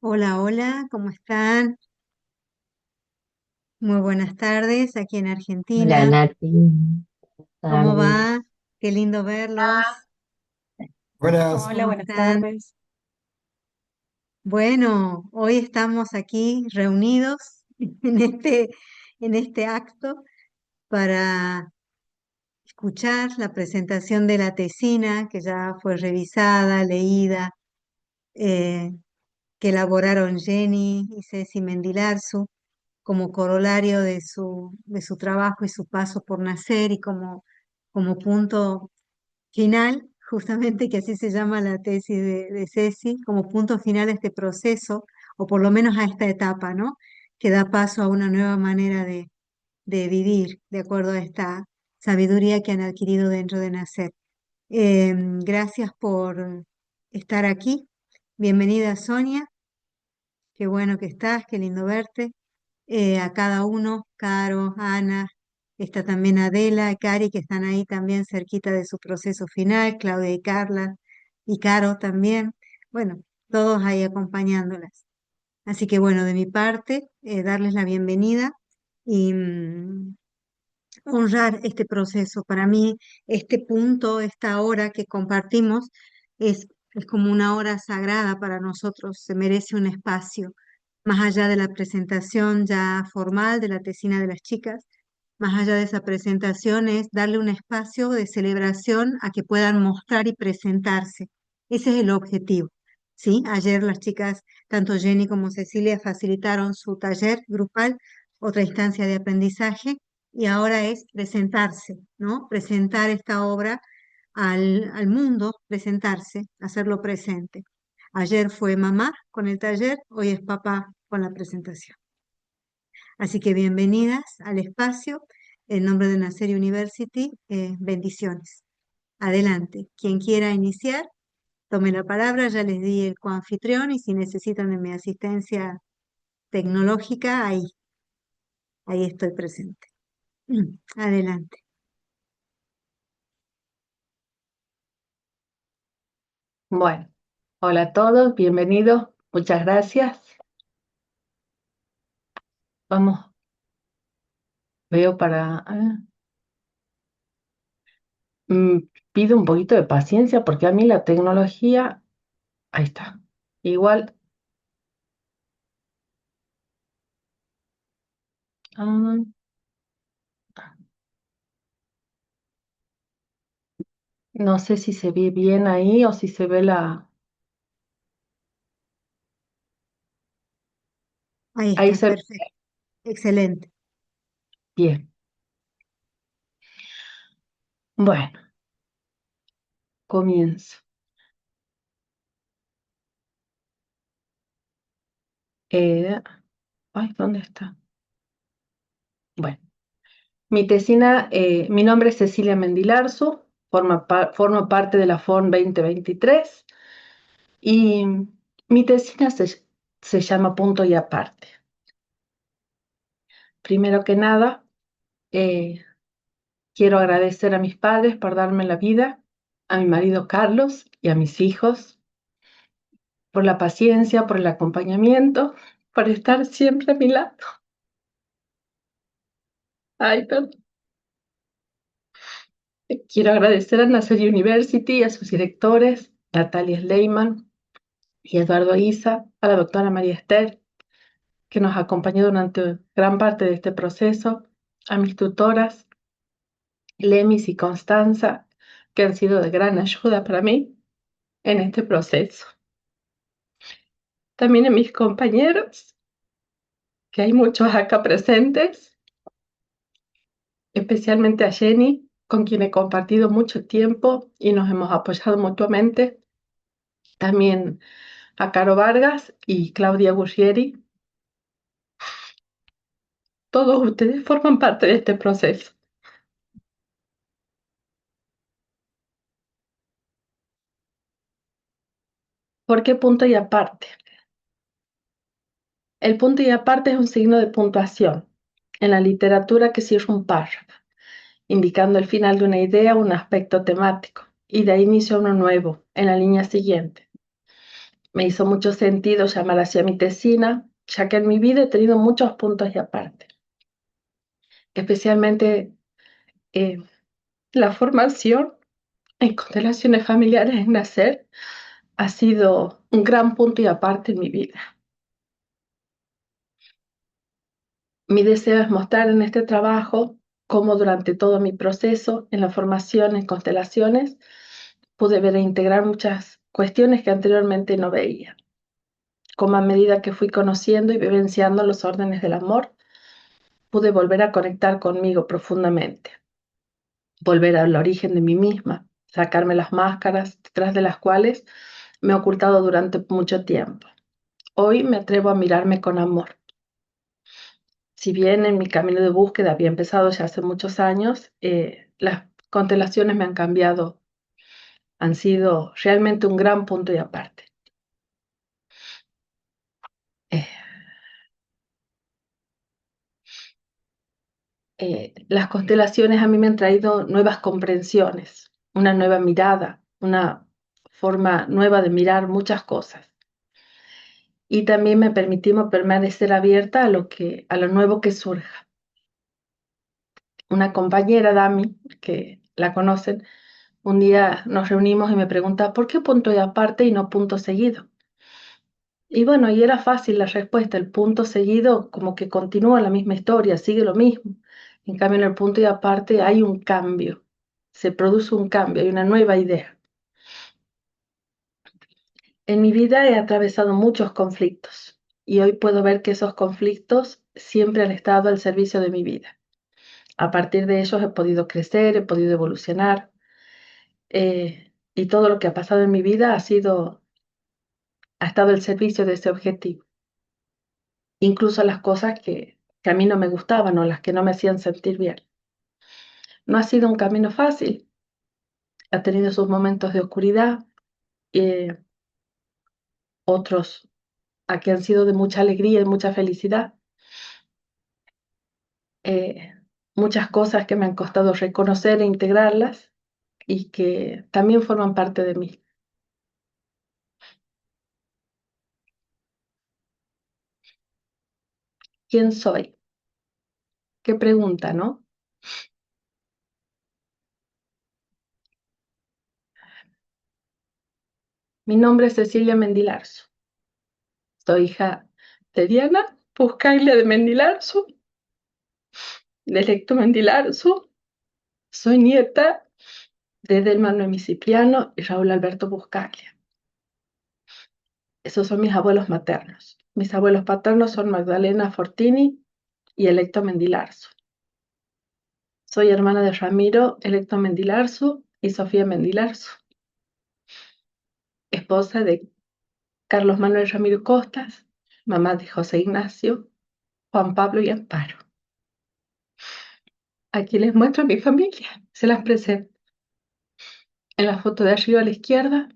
Hola, hola, ¿cómo están? Muy buenas tardes aquí en Hola Argentina. Nati, buenas ¿Cómo tardes. va? Qué lindo verlos. Buenas. Hola, ¿Cómo buenas están? tardes. Bueno, hoy estamos aquí reunidos en este acto para escuchar la presentación de la tesina que ya fue revisada, leída, eh, que elaboraron Jenny y Ceci Mendilarzu como corolario de su trabajo y su paso por nacer y como punto final, justamente que así se llama la tesis de Ceci, como punto final a este proceso, o por lo menos a esta etapa, ¿no? Que da paso a una nueva manera de vivir, de acuerdo a esta sabiduría que han adquirido dentro de nacer. Gracias por estar aquí. Bienvenida, Sonia. Qué bueno que estás, qué lindo verte. A cada uno, Caro, Ana, está también Adela y Cari, que están ahí también cerquita de su proceso final, Claudia y Carla, y Caro también. Bueno, todos ahí acompañándolas. Así que bueno, de mi parte, darles la bienvenida y honrar este proceso. Para mí, este punto, esta hora que compartimos, es como una hora sagrada para nosotros, se merece un espacio, más allá de la presentación ya formal de la tesina de las chicas, más allá de esa presentación es darle un espacio de celebración a que puedan mostrar y presentarse. Ese es el objetivo. ¿Sí? Ayer las chicas, tanto Jenny como Cecilia, facilitaron su taller grupal, otra instancia de aprendizaje, y ahora es presentarse, ¿no? Presentar esta obra al mundo, presentarse, hacerlo presente. Ayer fue mamá con el taller, hoy es papá con la presentación. Así que bienvenidas al espacio. En nombre de Nacer University, bendiciones. Adelante. Quien quiera iniciar, tome la palabra. Ya les di el coanfitrión y si necesitan de mi asistencia tecnológica, ahí estoy presente. Adelante. Bueno, hola a todos, bienvenidos, muchas gracias. Vamos, veo mm, pido un poquito de paciencia porque a mí la tecnología, ahí está. Igual, ah, no sé si se ve bien ahí o si se ve Ahí ahí está, se ve perfecto. Excelente. bien. Bueno, comienzo. Eh, Ay, ¿dónde está? Bueno. Mi nombre es Cecilia Mendilarzu, formo parte de la FON 2023 y mi tesina se llama Punto y Aparte. Primero que nada, eh, quiero agradecer a mis padres por darme la vida, a mi marido Carlos y a mis hijos, por la paciencia, por el acompañamiento, por estar siempre a mi lado. Ay, perdón. Quiero agradecer a Nacer University y a sus directores, Natalia Sleiman y Eduardo Isa, a la doctora María Esther, que nos acompañó durante gran parte de este proceso, a mis tutoras, Lemis y Constanza, que han sido de gran ayuda para mí en este proceso. También a mis compañeros, que hay muchos acá presentes, especialmente a Jenny, con quien he compartido mucho tiempo y nos hemos apoyado mutuamente. También a Caro Vargas y Claudia Gurrieri. Todos ustedes forman parte de este proceso. ¿Por qué punto y aparte? El punto y aparte es un signo de puntuación en la literatura que cierra un párrafo, indicando el final de una idea o un aspecto temático, y da inicio a uno nuevo en la línea siguiente. Me hizo mucho sentido llamar así a mi tesina, ya que en mi vida he tenido muchos puntos y aparte, especialmente eh, la formación en constelaciones familiares en nacer ha sido un gran punto y aparte en mi vida. Mi deseo es mostrar en este trabajo cómo durante todo mi proceso en la formación en constelaciones pude ver e integrar muchas cuestiones que anteriormente no veía. Como a medida que fui conociendo y vivenciando los órdenes del amor, pude volver a conectar conmigo profundamente, volver al origen de mí misma, sacarme las máscaras detrás de las cuales me he ocultado durante mucho tiempo. Hoy me atrevo a mirarme con amor. Si bien en mi camino de búsqueda había empezado ya hace muchos años, las constelaciones me han cambiado, han sido realmente un gran punto y aparte. Eh, las constelaciones a mí me han traído nuevas comprensiones, una nueva mirada, una forma nueva de mirar muchas cosas. Y también me permitimos permanecer abierta a lo nuevo que surja. Una compañera, Dami, que la conocen, un día nos reunimos y me pregunta, ¿por qué punto y aparte y no punto seguido? Y bueno, y era fácil la respuesta, el punto seguido como que continúa la misma historia, sigue lo mismo. En cambio, en el punto y aparte hay un cambio, se produce un cambio, hay una nueva idea. En mi vida he atravesado muchos conflictos y hoy puedo ver que esos conflictos siempre han estado al servicio de mi vida. A partir de ellos he podido crecer, he podido evolucionar, y todo lo que ha pasado en mi vida ha estado al servicio de ese objetivo. Incluso las cosas que a mí no me gustaban o las que no me hacían sentir bien. No ha sido un camino fácil, ha tenido sus momentos de oscuridad, eh, otros que han sido de mucha alegría y mucha felicidad. Eh, Muchas cosas que me han costado reconocer e integrarlas y que también forman parte de mí. ¿Quién soy? Qué pregunta, ¿no? Mi nombre es Cecilia Mendilarzo. Soy hija de Diana Puscaglia de Mendilarzo, de Electo Mendilarzo. Soy nieta de Delma Noemi Cipriano y Raúl Alberto Buscaglia. Esos son mis abuelos maternos. Mis abuelos paternos son Magdalena Fortini y Electo Mendilarzo. Soy hermana de Ramiro Electo Mendilarzo y Sofía Mendilarzo, esposa de Carlos Manuel Ramiro Costas, mamá de José Ignacio, Juan Pablo y Amparo. Aquí les muestro a mi familia, se las presento. En la foto de arriba a la izquierda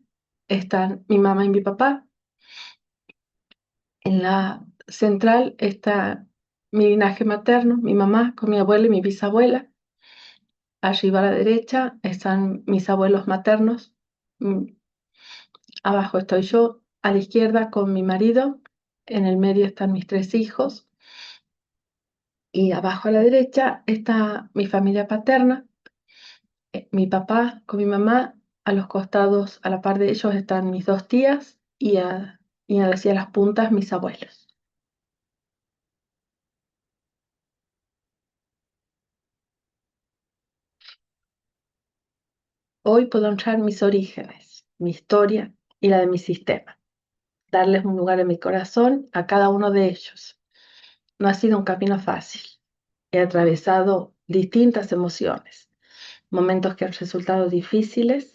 están mi mamá y mi papá. En la central está mi linaje materno, mi mamá con mi abuela y mi bisabuela. Arriba a la derecha están mis abuelos maternos. Abajo estoy yo, a la izquierda con mi marido. En el medio están mis 3 hijos. Y abajo a la derecha está mi familia paterna, mi papá con mi mamá. A los costados, a la par de ellos, están mis 2 tías y hacia las puntas mis abuelos. Hoy puedo honrar mis orígenes, mi historia y la de mi sistema, darles un lugar en mi corazón a cada uno de ellos. No ha sido un camino fácil. He atravesado distintas emociones, momentos que han resultado difíciles,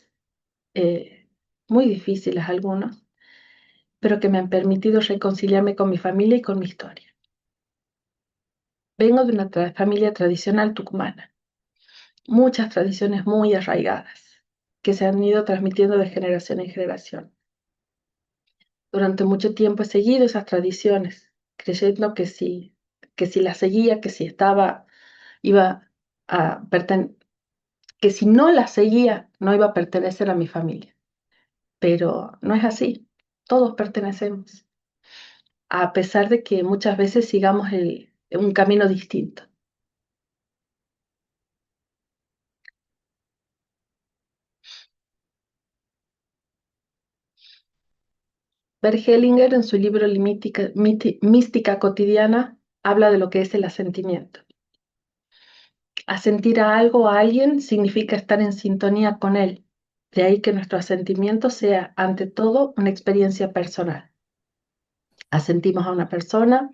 muy difíciles algunos, pero que me han permitido reconciliarme con mi familia y con mi historia. Vengo de una familia tradicional tucumana, muchas tradiciones muy arraigadas, que se han ido transmitiendo de generación en generación. Durante mucho tiempo he seguido esas tradiciones, creyendo que si las seguía, que si estaba, iba a que si no las seguía, no iba a pertenecer a mi familia. Pero no es así. todos pertenecemos, a pesar de que muchas veces sigamos un camino distinto. Bert Hellinger, en su libro Mística Cotidiana, habla de lo que es el asentimiento. Asentir a algo o a alguien significa estar en sintonía con él. De ahí que nuestro asentimiento sea, ante todo, una experiencia personal. Asentimos a una persona,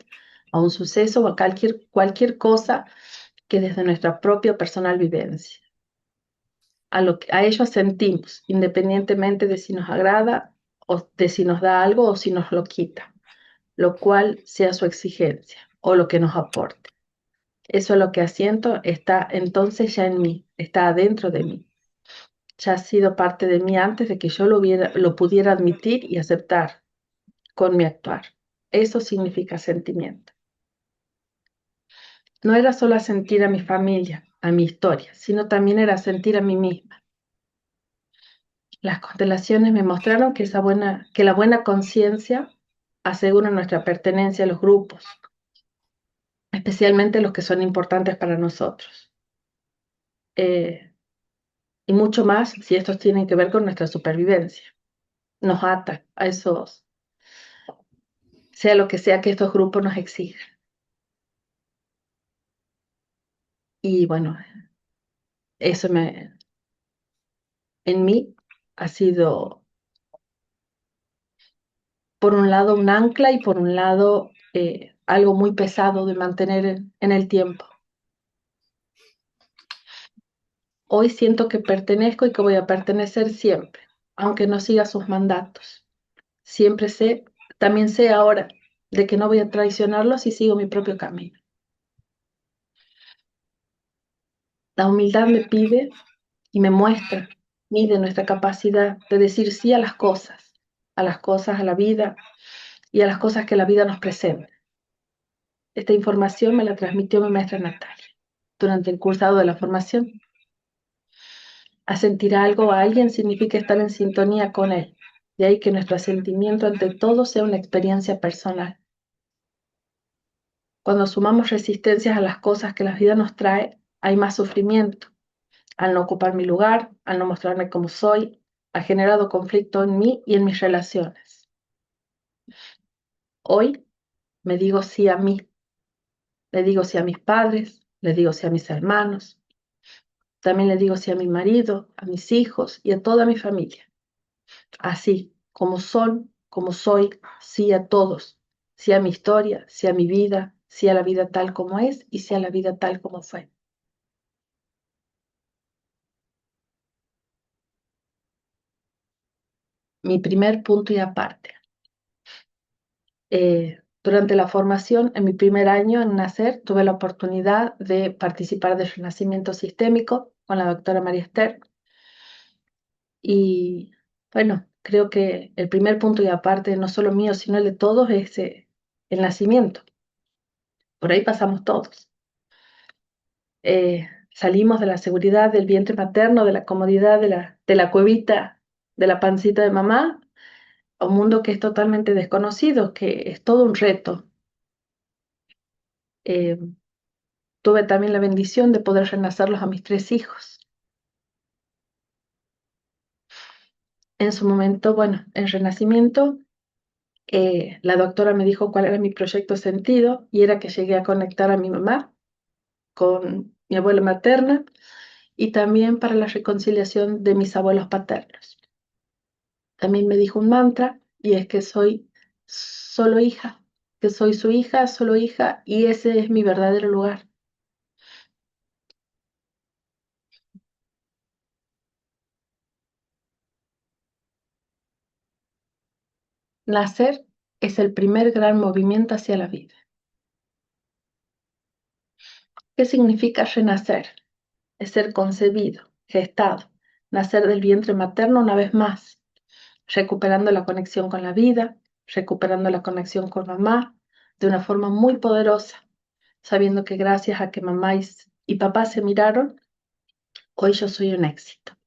a un suceso o a cualquier cosa que desde nuestra propia personal vivencia. A ello asentimos, independientemente de si nos agrada o de si nos da algo o si nos lo quita, lo cual sea su exigencia o lo que nos aporte. Eso es lo que asiento, está entonces ya en mí, está adentro de mí. Ya ha sido parte de mí antes de que yo lo pudiera admitir y aceptar con mi actuar. Eso significa sentimiento. No era solo sentir a mi familia, a mi historia, sino también era sentir a mí misma. Las constelaciones me mostraron que la buena conciencia asegura nuestra pertenencia a los grupos, especialmente los que son importantes para nosotros. Y mucho más si estos tienen que ver con nuestra supervivencia. Nos ata a esos, sea lo que sea que estos grupos nos exijan. Y bueno, eso en mí ha sido, por un lado, un ancla y por un lado, algo muy pesado de mantener en el tiempo. Hoy siento que pertenezco y que voy a pertenecer siempre, aunque no siga sus mandatos. Siempre sé, también sé ahora, de que no voy a traicionarlos si sigo mi propio camino. La humildad me pide y me muestra, mide nuestra capacidad de decir sí a las cosas, a la vida y a las cosas que la vida nos presenta. Esta información me la transmitió mi maestra Natalia durante el cursado de la formación. Asentir a algo o a alguien significa estar en sintonía con él. De ahí que nuestro asentimiento ante todo sea una experiencia personal. Cuando sumamos resistencias a las cosas que la vida nos trae, hay más sufrimiento. Al no ocupar mi lugar, al no mostrarme como soy, ha generado conflicto en mí y en mis relaciones. Hoy me digo sí a mí, le digo sí a mis padres, le digo sí a mis hermanos, también le digo sí a mi marido, a mis hijos y a toda mi familia. Así como son, como soy, sí a todos, sí a mi historia, sí a mi vida, sí a la vida tal como es y sí a la vida tal como fue. Mi primer punto y aparte. Durante la formación, en mi primer año en Nacer, tuve la oportunidad de participar del renacimiento sistémico con la doctora María Esther. Y bueno, creo que el primer punto y aparte, no solo mío, sino el de todos, es el nacimiento. Por ahí pasamos todos. Salimos de la seguridad del vientre materno, de la comodidad de la cuevita, de la pancita de mamá, a un mundo que es totalmente desconocido, que es todo un reto. Eh, Tuve también la bendición de poder renacerlos a mis 3 hijos. En su momento, bueno, en renacimiento, la doctora me dijo cuál era mi proyecto sentido y era que llegué a conectar a mi mamá con mi abuela materna y también para la reconciliación de mis abuelos paternos. También me dijo un mantra y es que soy solo hija, que soy su hija, solo hija y ese es mi verdadero lugar. Nacer es el primer gran movimiento hacia la vida. ¿Qué significa renacer? Es ser concebido, gestado, nacer del vientre materno una vez más, recuperando la conexión con la vida, recuperando la conexión con mamá de una forma muy poderosa, sabiendo que gracias a que mamá y papá se miraron, hoy yo soy un éxito.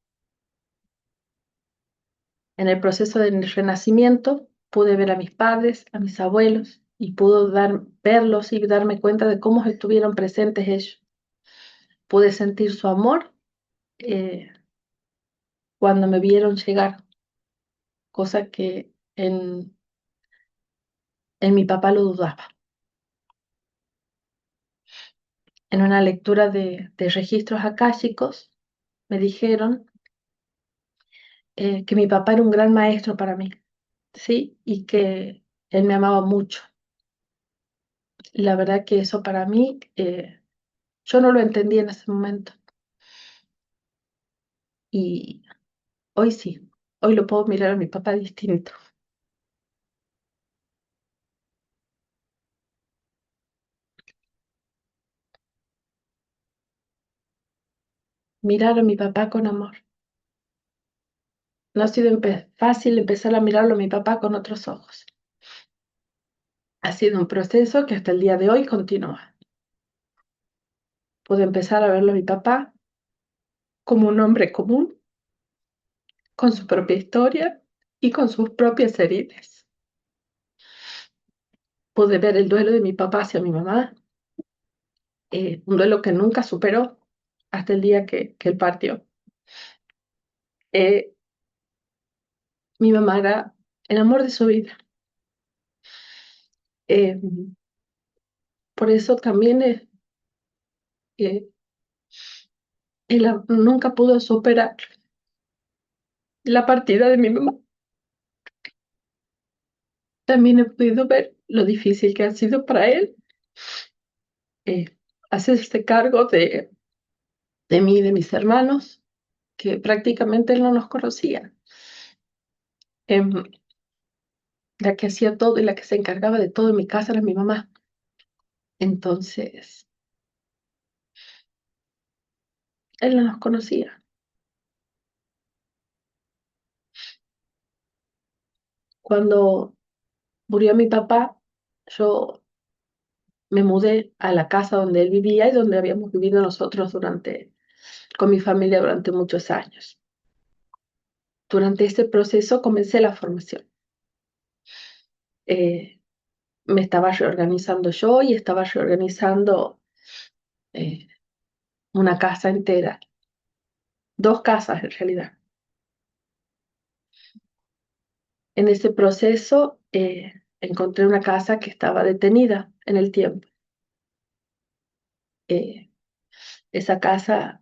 En el proceso del renacimiento, pude ver a mis padres, a mis abuelos, y verlos y darme cuenta de cómo estuvieron presentes ellos. Pude sentir su amor eh, cuando me vieron llegar, cosa que en mi papá lo dudaba. En una lectura de registros akáshicos me dijeron que mi papá era un gran maestro para mí, ¿sí? Y que él me amaba mucho. La verdad que eso para mí, yo no lo entendí en ese momento. Y hoy sí, hoy lo puedo mirar a mi papá distinto. Mirar a mi papá con amor. No ha sido fácil empezar a mirarlo a mi papá con otros ojos. Ha sido un proceso que hasta el día de hoy continúa. Pude empezar a verlo a mi papá como un hombre común, con su propia historia y con sus propias heridas. Pude ver el duelo de mi papá hacia mi mamá, un duelo que nunca superó hasta el día que él partió. Eh, Mi mamá era el amor de su vida. Eh, por eso también eh, él nunca pudo superar la partida de mi mamá. También he podido ver lo difícil que ha sido para él eh, hacerse cargo de mí y de mis hermanos, que prácticamente él no nos conocía. Em, la que hacía todo y la que se encargaba de todo en mi casa era mi mamá. Entonces, él no nos conocía. Cuando murió mi papá, yo me mudé a la casa donde él vivía y donde habíamos vivido nosotros con mi familia durante muchos años. Durante este proceso comencé la formación. Eh, Me estaba reorganizando yo y estaba reorganizando eh, una casa entera, dos casas en realidad. En ese proceso encontré una casa que estaba detenida en el tiempo. Eh, Esa casa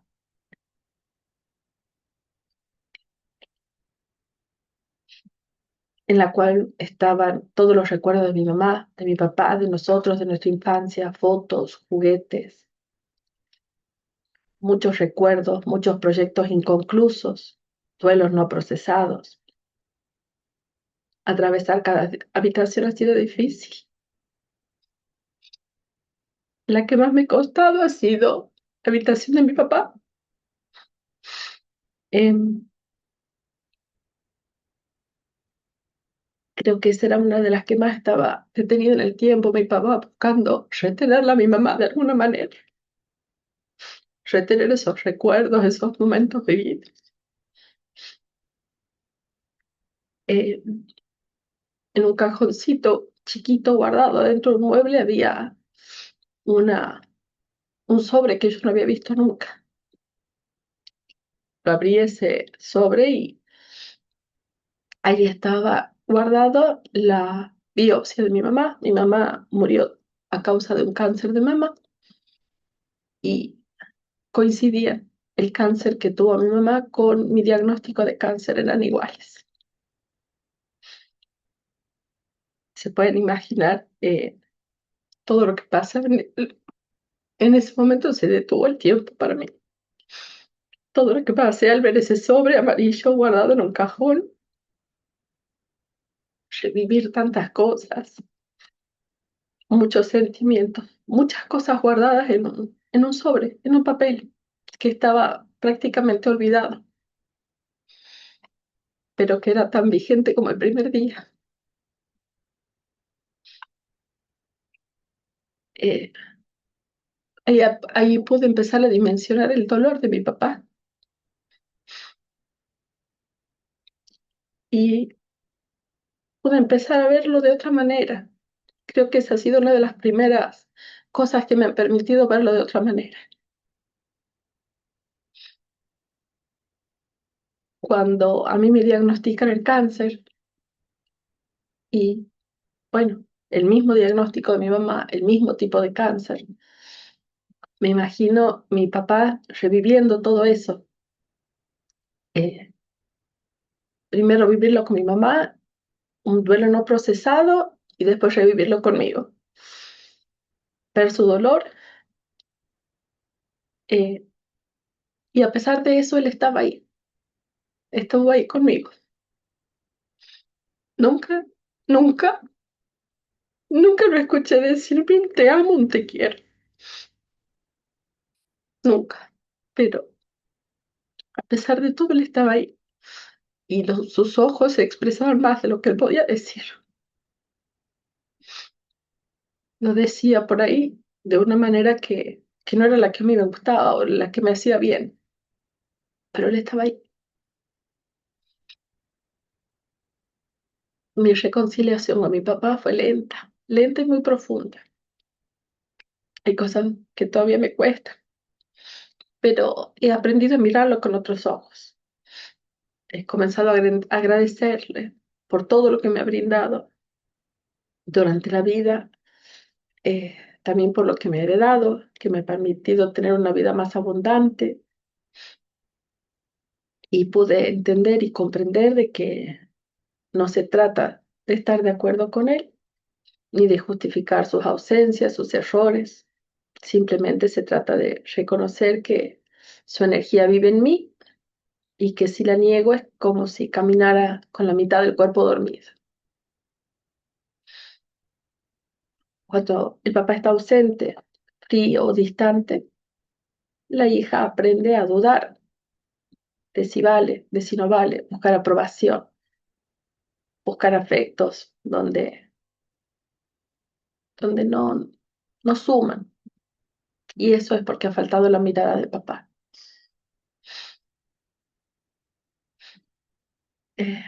en la cual estaban todos los recuerdos de mi mamá, de mi papá, de nosotros, de nuestra infancia, fotos, juguetes, muchos recuerdos, muchos proyectos inconclusos, duelos no procesados. Atravesar cada habitación ha sido difícil. La que más me ha costado ha sido la habitación de mi papá. Em, Creo que esa era una de las que más estaba detenida en el tiempo. Mi papá buscando retenerla a mi mamá de alguna manera, retener esos recuerdos, esos momentos vividos. Eh, en un cajoncito chiquito guardado dentro de un mueble había una, un sobre que yo no había visto nunca. Lo abrí ese sobre y ahí estaba guardado la biopsia de mi mamá. Mi mamá murió a causa de un cáncer de mama y coincidía el cáncer que tuvo mi mamá con mi diagnóstico de cáncer, eran iguales. Se pueden imaginar todo lo que pasa. En ese momento se detuvo el tiempo para mí. Todo lo que pasé al ver ese sobre amarillo guardado en un cajón, revivir tantas cosas, muchos sentimientos, muchas cosas guardadas en un sobre, en un papel que estaba prácticamente olvidado, pero que era tan vigente como el primer día. Eh, ahí pude empezar a dimensionar el dolor de mi papá y pude empezar a verlo de otra manera. Creo que esa ha sido una de las primeras cosas que me han permitido verlo de otra manera. Cuando a mí me diagnostican el cáncer y, bueno, el mismo diagnóstico de mi mamá, el mismo tipo de cáncer, me imagino mi papá reviviendo todo eso. Primero vivirlo con mi mamá, un duelo no procesado, y después revivirlo conmigo. Ver su dolor, eh, y a pesar de eso, él estaba ahí, estuvo ahí conmigo. Nunca, nunca, nunca lo escuché decirme te amo, un te quiero. Nunca. Pero a pesar de todo, él estaba ahí. Y sus ojos se expresaban más de lo que él podía decir. Lo decía por ahí de una manera que no era la que a mí me gustaba o la que me hacía bien. Pero él estaba ahí. Mi reconciliación con mi papá fue lenta, lenta y muy profunda. Hay cosas que todavía me cuestan, pero he aprendido a mirarlo con otros ojos. He comenzado a agradecerle por todo lo que me ha brindado durante la vida, también por lo que me ha heredado, que me ha permitido tener una vida más abundante, y pude entender y comprender de que no se trata de estar de acuerdo con él, ni de justificar sus ausencias, sus errores. Simplemente se trata de reconocer que su energía vive en mí y que si la niego es como si caminara con la mitad del cuerpo dormido. Cuando el papá está ausente, frío o distante, la hija aprende a dudar de si vale, de si no vale, buscar aprobación, buscar afectos donde no suman. Y eso es porque ha faltado la mirada de papá. Eh,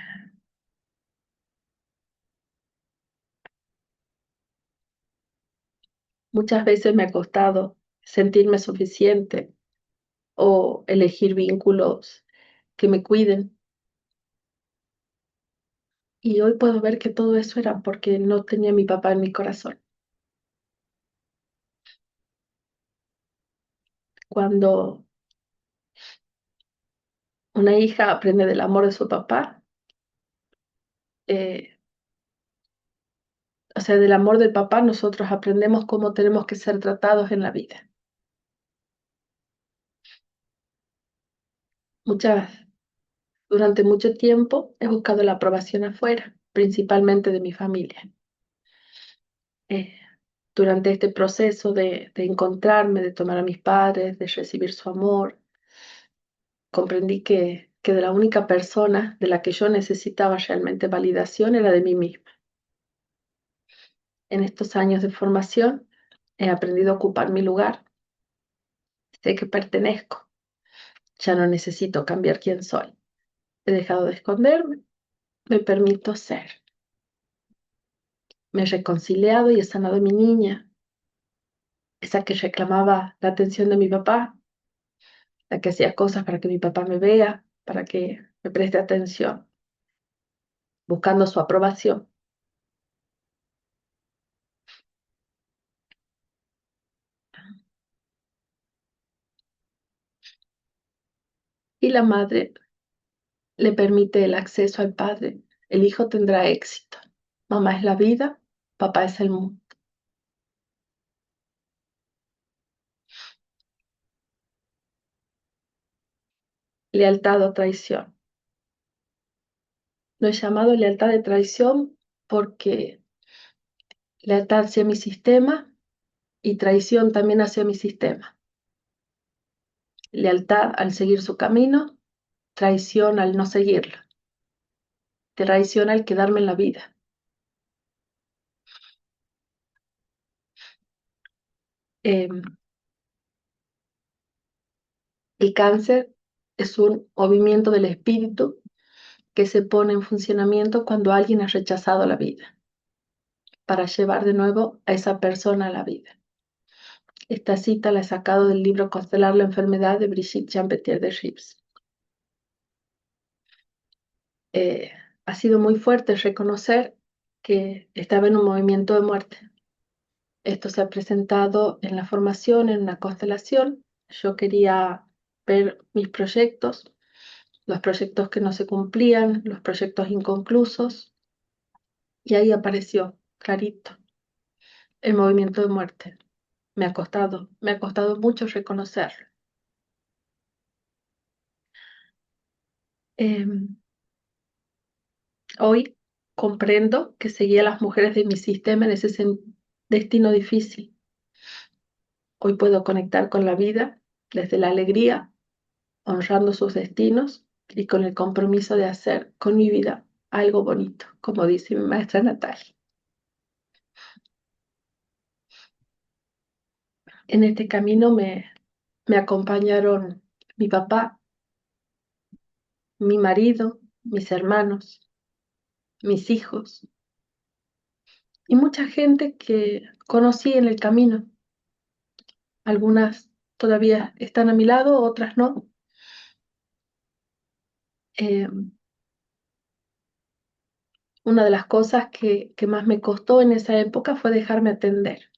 Muchas veces me ha costado sentirme suficiente o elegir vínculos que me cuiden. Y hoy puedo ver que todo eso era porque no tenía a mi papá en mi corazón. Cuando una hija aprende del amor de su papá, eh, o sea, del amor del papá, nosotros aprendemos cómo tenemos que ser tratados en la vida. Muchas, durante mucho tiempo he buscado la aprobación afuera, principalmente de mi familia. Eh, Durante este proceso de encontrarme, de tomar a mis padres, de recibir su amor, comprendí que de la única persona de la que yo necesitaba realmente validación era de mí misma. En estos años de formación he aprendido a ocupar mi lugar. Sé que pertenezco. Ya no necesito cambiar quién soy. He dejado de esconderme. Me permito ser. Me he reconciliado y he sanado a mi niña, esa que reclamaba la atención de mi papá, la que hacía cosas para que mi papá me vea, para que me preste atención, buscando su aprobación. Y la madre le permite el acceso al padre. El hijo tendrá éxito. Mamá es la vida, papá es el mundo. Lealtad o traición. Lo he llamado lealtad de traición porque lealtad hacia mi sistema y traición también hacia mi sistema. Lealtad al seguir su camino, traición al no seguirlo, traición al quedarme en la vida. Eh, el cáncer es un movimiento del espíritu que se pone en funcionamiento cuando alguien ha rechazado la vida, para llevar de nuevo a esa persona a la vida. Esta cita la he sacado del libro Constelar la enfermedad de Brigitte Jean-Pierre de Rives. Ha sido muy fuerte reconocer que estaba en un movimiento de muerte. Esto se ha presentado en la formación, en una constelación. Yo quería ver mis proyectos, los proyectos que no se cumplían, los proyectos inconclusos, y ahí apareció clarito el movimiento de muerte. Me ha costado mucho reconocerlo. Hoy comprendo que seguía a las mujeres de mi sistema en ese destino difícil. Hoy puedo conectar con la vida desde la alegría, honrando sus destinos y con el compromiso de hacer con mi vida algo bonito, como dice mi maestra Natalia. En este camino me acompañaron mi papá, mi marido, mis hermanos, mis hijos y mucha gente que conocí en el camino. Algunas todavía están a mi lado, otras no. Eh, una de las cosas que más me costó en esa época fue dejarme atender,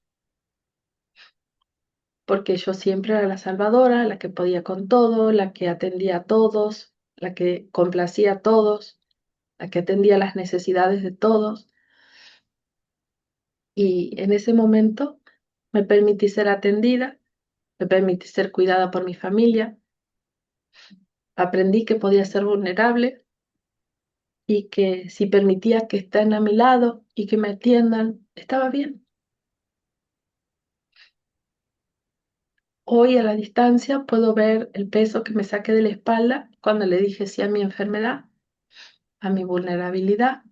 porque yo siempre era la salvadora, la que podía con todo, la que atendía a todos, la que complacía a todos, la que atendía las necesidades de todos. Y en ese momento me permití ser atendida, me permití ser cuidada por mi familia, aprendí que podía ser vulnerable y que si permitía que estén a mi lado y que me atiendan, estaba bien. Hoy a la distancia puedo ver el peso que me saqué de la espalda cuando le dije sí a mi enfermedad, a mi vulnerabilidad.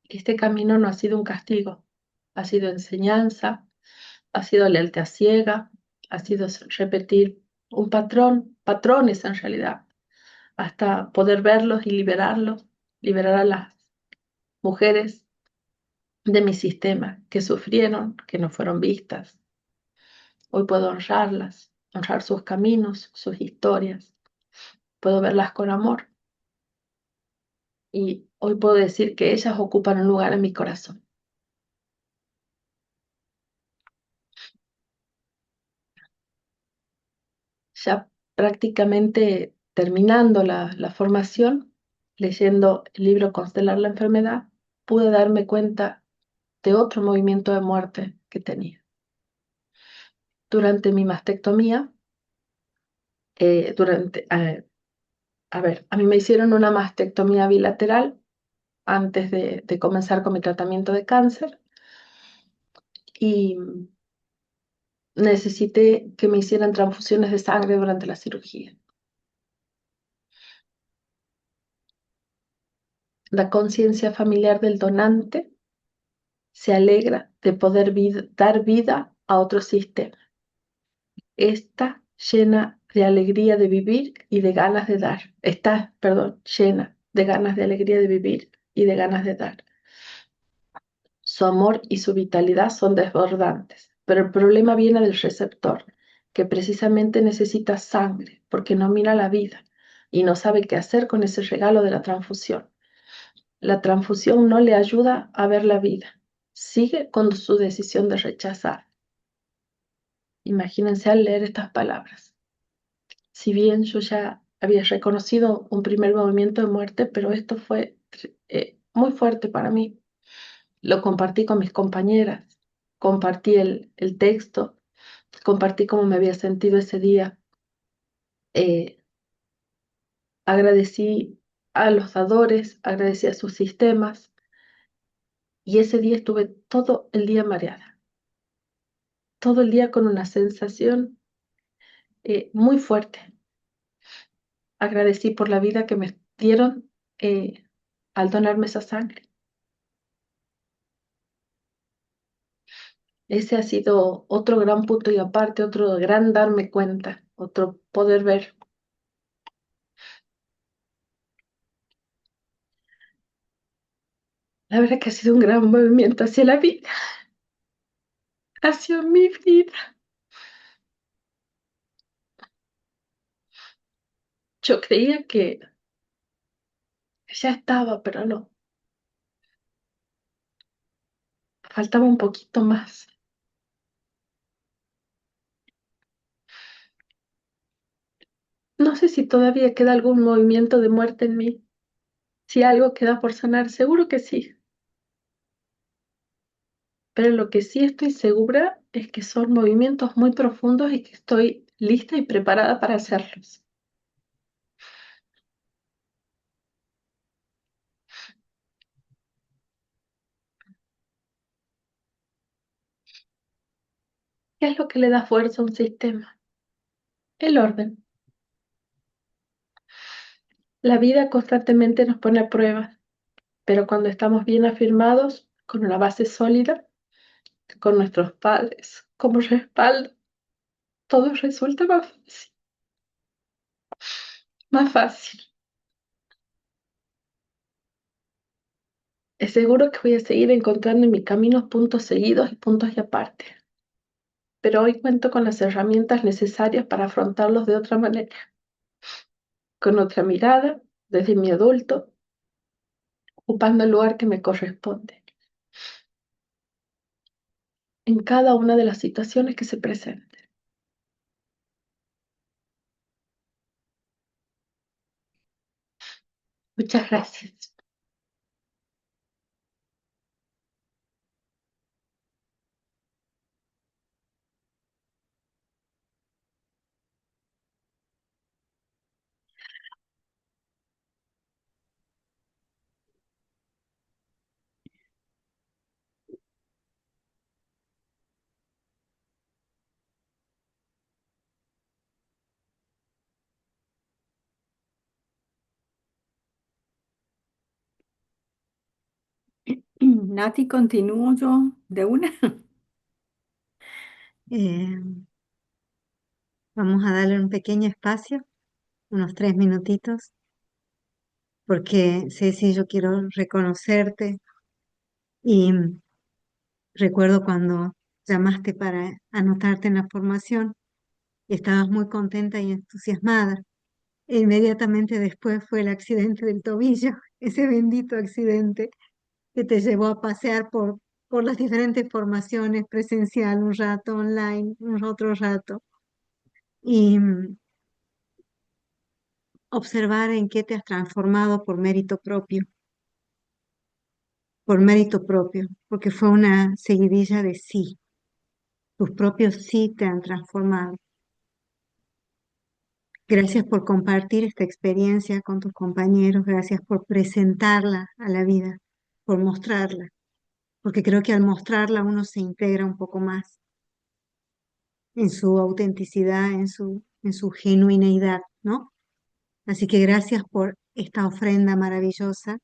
Este camino no ha sido un castigo, ha sido enseñanza, ha sido lealtad ciega, ha sido repetir un patrón, patrones en realidad, hasta poder verlos y liberarlos, liberar a las mujeres de mi sistema que sufrieron, que no fueron vistas. Hoy puedo honrarlas, honrar sus caminos, sus historias, puedo verlas con amor y hoy puedo decir que ellas ocupan un lugar en mi corazón. Ya prácticamente terminando la formación, leyendo el libro Constelar la enfermedad, pude darme cuenta de otro movimiento de muerte que tenía. Durante mi mastectomía, a mí me hicieron una mastectomía bilateral antes de comenzar con mi tratamiento de cáncer y necesité que me hicieran transfusiones de sangre durante la cirugía. La conciencia familiar del donante se alegra de poder dar vida a otro sistema. Está llena de alegría de vivir y de ganas de dar. Está, perdón, llena de ganas de alegría de vivir y de ganas de dar. Su amor y su vitalidad son desbordantes, pero el problema viene del receptor, que precisamente necesita sangre porque no mira la vida y no sabe qué hacer con ese regalo de la transfusión. La transfusión no le ayuda a ver la vida. Sigue con su decisión de rechazar. Imagínense al leer estas palabras. Si bien yo ya había reconocido un primer movimiento de muerte, pero esto fue muy fuerte para mí. Lo compartí con mis compañeras, compartí el texto, compartí cómo me había sentido ese día. Eh, Agradecí a los dadores, agradecí a sus sistemas y ese día estuve todo el día mareada, todo el día con una sensación muy fuerte. Agradecí por la vida que me dieron al donarme esa sangre. Ese ha sido otro gran punto y aparte, otro gran darme cuenta, otro poder ver. La verdad que ha sido un gran movimiento hacia la vida, hacia mi vida. Yo creía que ya estaba, pero no, faltaba un poquito más. No sé si todavía queda algún movimiento de muerte en mí, si algo queda por sanar, seguro que sí, pero lo que sí estoy segura es que son movimientos muy profundos y que estoy lista y preparada para hacerlos. ¿Qué es lo que le da fuerza a un sistema? El orden. La vida constantemente nos pone a prueba, pero cuando estamos bien afirmados, con una base sólida, con nuestros padres como respaldo, todo resulta más fácil. Más fácil. Es seguro que voy a seguir encontrando en mi camino puntos seguidos y puntos y aparte, pero hoy cuento con las herramientas necesarias para afrontarlos de otra manera, con otra mirada, desde mi adulto, ocupando el lugar que me corresponde, en cada una de las situaciones que se presenten. Muchas gracias. Nati, continúo yo de una. Eh, Vamos a darle un pequeño espacio, unos 3 minutitos, porque Ceci, yo quiero reconocerte y recuerdo cuando llamaste para anotarte en la formación y estabas muy contenta y entusiasmada. E inmediatamente después fue el accidente del tobillo, ese bendito accidente que te llevó a pasear por las diferentes formaciones, presencial, un rato online, un otro rato, y observar en qué te has transformado por mérito propio, porque fue una seguidilla de sí, tus propios sí te han transformado. Gracias por compartir esta experiencia con tus compañeros, gracias por presentarla a la vida, por mostrarla, porque creo que al mostrarla uno se integra un poco más en su autenticidad, en su genuineidad, ¿no? Así que gracias por esta ofrenda maravillosa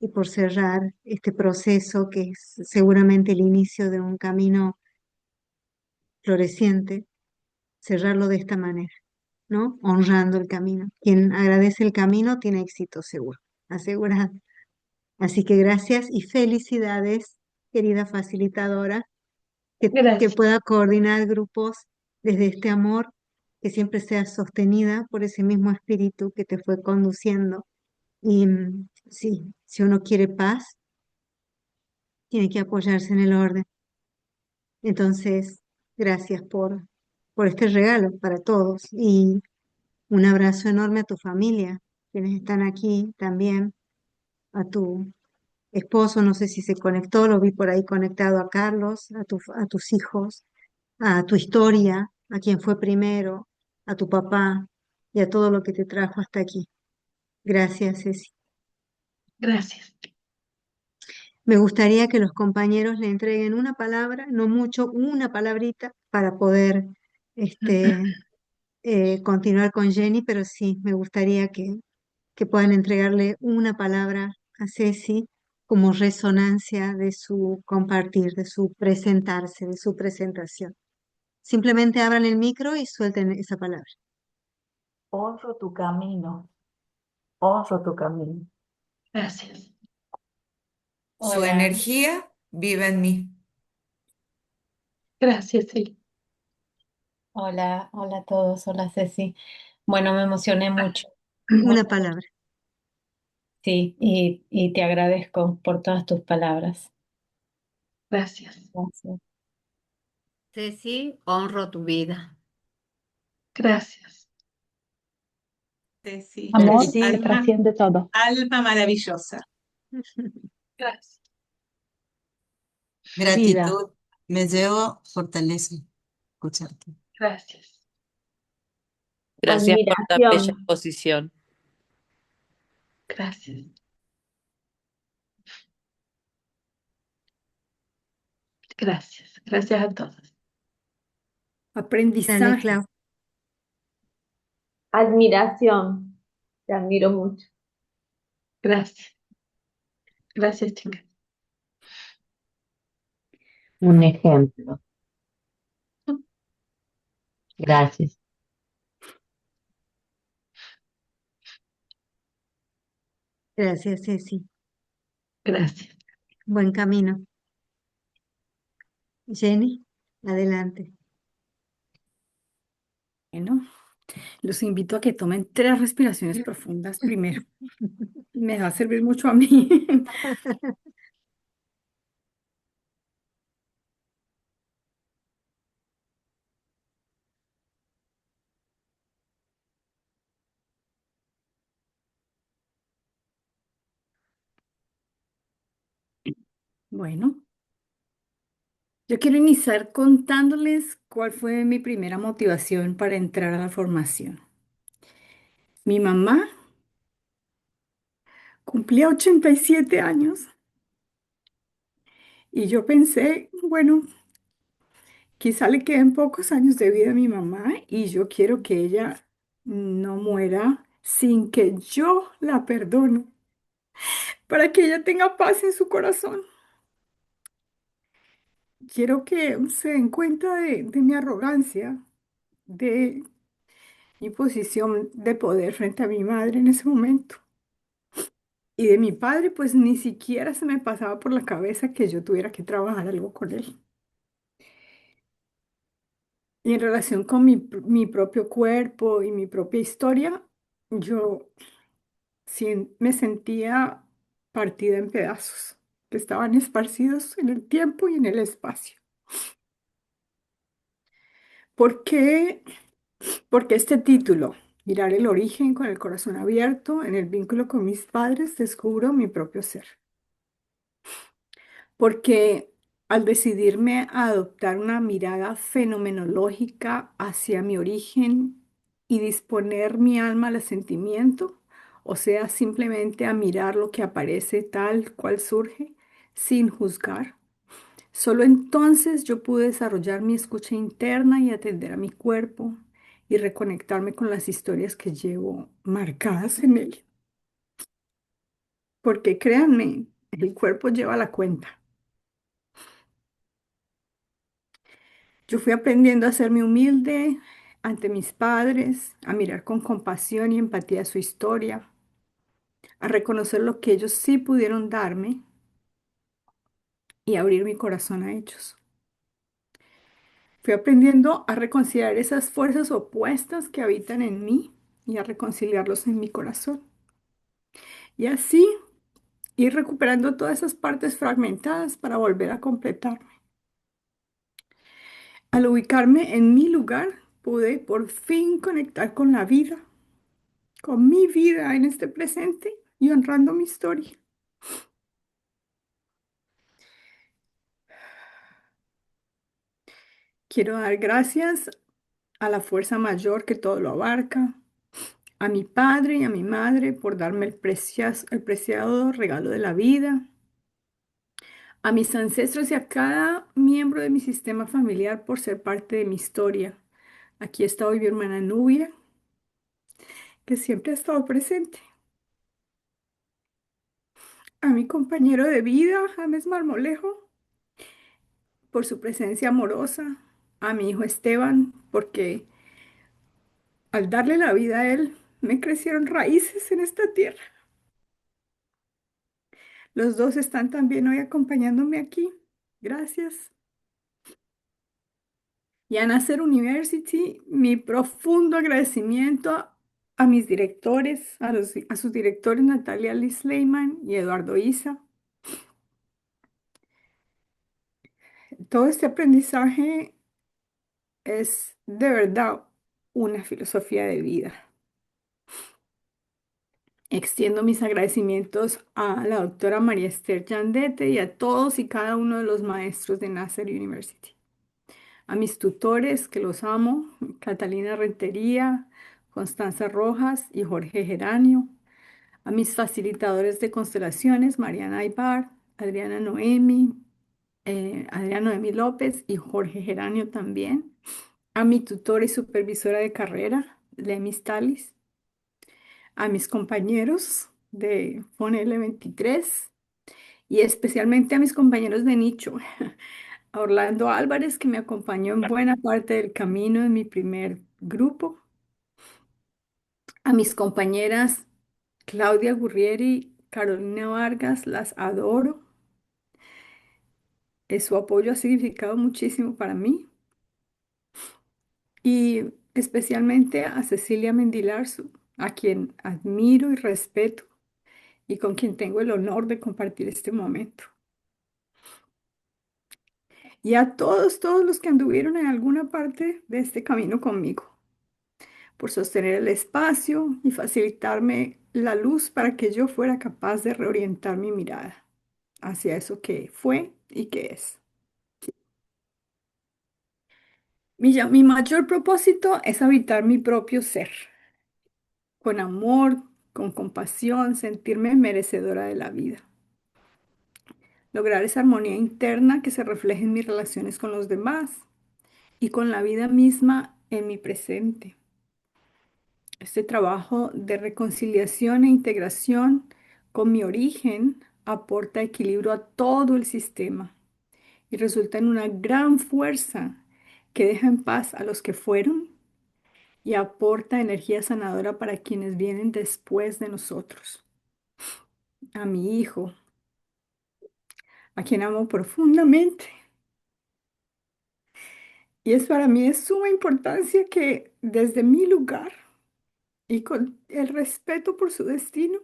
y por cerrar este proceso que es seguramente el inicio de un camino floreciente, cerrarlo de esta manera, ¿no? Honrando el camino. Quien agradece el camino tiene éxito seguro, asegurado. Así que gracias y felicidades, querida facilitadora, que Gracias. pueda coordinar grupos desde este amor, que siempre sea sostenida por ese mismo espíritu que te fue conduciendo. Y sí, si uno quiere paz, tiene que apoyarse en el orden. Entonces, gracias por este regalo para todos y un abrazo enorme a tu familia, quienes están aquí también, a tu esposo, no sé si se conectó, lo vi por ahí conectado a Carlos, a tus hijos, a tu historia, a quien fue primero, a tu papá y a todo lo que te trajo hasta aquí. Gracias, Ceci. Gracias. Me gustaría que los compañeros le entreguen una palabra, no mucho, una palabrita para poder este, continuar con Jenny, pero sí, me gustaría que puedan entregarle una palabra a Ceci como resonancia de su compartir, de su presentarse, de su presentación. Simplemente abran el micro y suelten esa palabra. Honro tu camino, honro tu camino. Gracias. Su Hola, energía vive en mí. Gracias, sí. hola a todos, hola Ceci. Bueno, me emocioné mucho, Una mucho, palabra. sí, y te agradezco por todas tus palabras. Gracias. Gracias. Ceci, honro tu vida. Gracias. Sí, Amor Ceci, que trasciende todo. alma maravillosa. Gracias. Vida, Gratitud, me llevo fortaleza escucharte. Gracias. Gracias por tan bella admiración, exposición. Gracias. Gracias. Gracias a todos. dale, Aprendizaje. Clau. admiración. Te admiro mucho. Gracias. Gracias, chicas. Un ejemplo. Gracias. Gracias, Ceci. Gracias. Buen camino. Jenny, adelante. Bueno, los invito a que tomen 3 respiraciones profundas primero. Me va a servir mucho a mí. Bueno, yo quiero iniciar contándoles cuál fue mi primera motivación para entrar a la formación. Mi mamá cumplía 87 años y yo pensé, bueno, quizá le queden pocos años de vida a mi mamá y yo quiero que ella no muera sin que yo la perdone, para que ella tenga paz en su corazón. Quiero que se den cuenta de mi arrogancia, de mi posición de poder frente a mi madre en ese momento. Y de mi padre, pues ni siquiera se me pasaba por la cabeza que yo tuviera que trabajar algo con él. Y en relación con mi propio cuerpo y mi propia historia, yo me sentía partida en pedazos, que estaban esparcidos en el tiempo y en el espacio. ¿Por qué? Porque este título, Mirar el origen con el corazón abierto, en el vínculo con mis padres, descubro mi propio ser. Porque al decidirme a adoptar una mirada fenomenológica hacia mi origen y disponer mi alma al sentimiento, o sea, simplemente a mirar lo que aparece tal cual surge, sin juzgar, solo entonces yo pude desarrollar mi escucha interna y atender a mi cuerpo y reconectarme con las historias que llevo marcadas en él. Porque créanme, el cuerpo lleva la cuenta. Yo fui aprendiendo a serme humilde ante mis padres, a mirar con compasión y empatía su historia, a reconocer lo que ellos sí pudieron darme y abrir mi corazón a ellos. Fui aprendiendo a reconciliar esas fuerzas opuestas que habitan en mí y a reconciliarlos en mi corazón. Y así ir recuperando todas esas partes fragmentadas para volver a completarme. Al ubicarme en mi lugar, pude por fin conectar con la vida, con mi vida en este presente y honrando mi historia. Quiero dar gracias a la fuerza mayor que todo lo abarca, a mi padre y a mi madre por darme el preciado regalo de la vida, a mis ancestros y a cada miembro de mi sistema familiar por ser parte de mi historia. Aquí está hoy mi hermana Nubia, que siempre ha estado presente. A mi compañero de vida, James Marmolejo, por su presencia amorosa. A mi hijo Esteban, porque al darle la vida a él, me crecieron raíces en esta tierra. Los dos están también hoy acompañándome aquí. Gracias. Y a Nasser University, mi profundo agradecimiento a mis directores, a sus directores Natalia Liz Lehmann y Eduardo Isa. Todo este aprendizaje es de verdad una filosofía de vida. Extiendo mis agradecimientos a la doctora María Esther Yandete y a todos y cada uno de los maestros de Nasser University. A mis tutores, que los amo, Catalina Rentería, Constanza Rojas y Jorge Geranio. A mis facilitadores de constelaciones, Mariana Aybar, Adriana Noemi López y Jorge Geranio también. A mi tutora y supervisora de carrera, Lemis Talis. A mis compañeros de FONL 23 y especialmente a mis compañeros de nicho, a Orlando Álvarez, que me acompañó en buena parte del camino en mi primer grupo, a mis compañeras Claudia Gurrieri, Carolina Vargas, las adoro. Su apoyo ha significado muchísimo para mí y especialmente a Cecilia Mendilarzu, a quien admiro y respeto y con quien tengo el honor de compartir este momento. Y a todos los que anduvieron en alguna parte de este camino conmigo, por sostener el espacio y facilitarme la luz para que yo fuera capaz de reorientar mi mirada hacia eso que fue y que es. Mi mayor propósito es habitar mi propio ser, con amor, con compasión, sentirme merecedora de la vida. Lograr esa armonía interna que se refleje en mis relaciones con los demás y con la vida misma en mi presente. Este trabajo de reconciliación e integración con mi origen aporta equilibrio a todo el sistema y resulta en una gran fuerza que deja en paz a los que fueron y aporta energía sanadora para quienes vienen después de nosotros. A mi hijo, a quien amo profundamente. Y es para mí de suma importancia que desde mi lugar y con el respeto por su destino,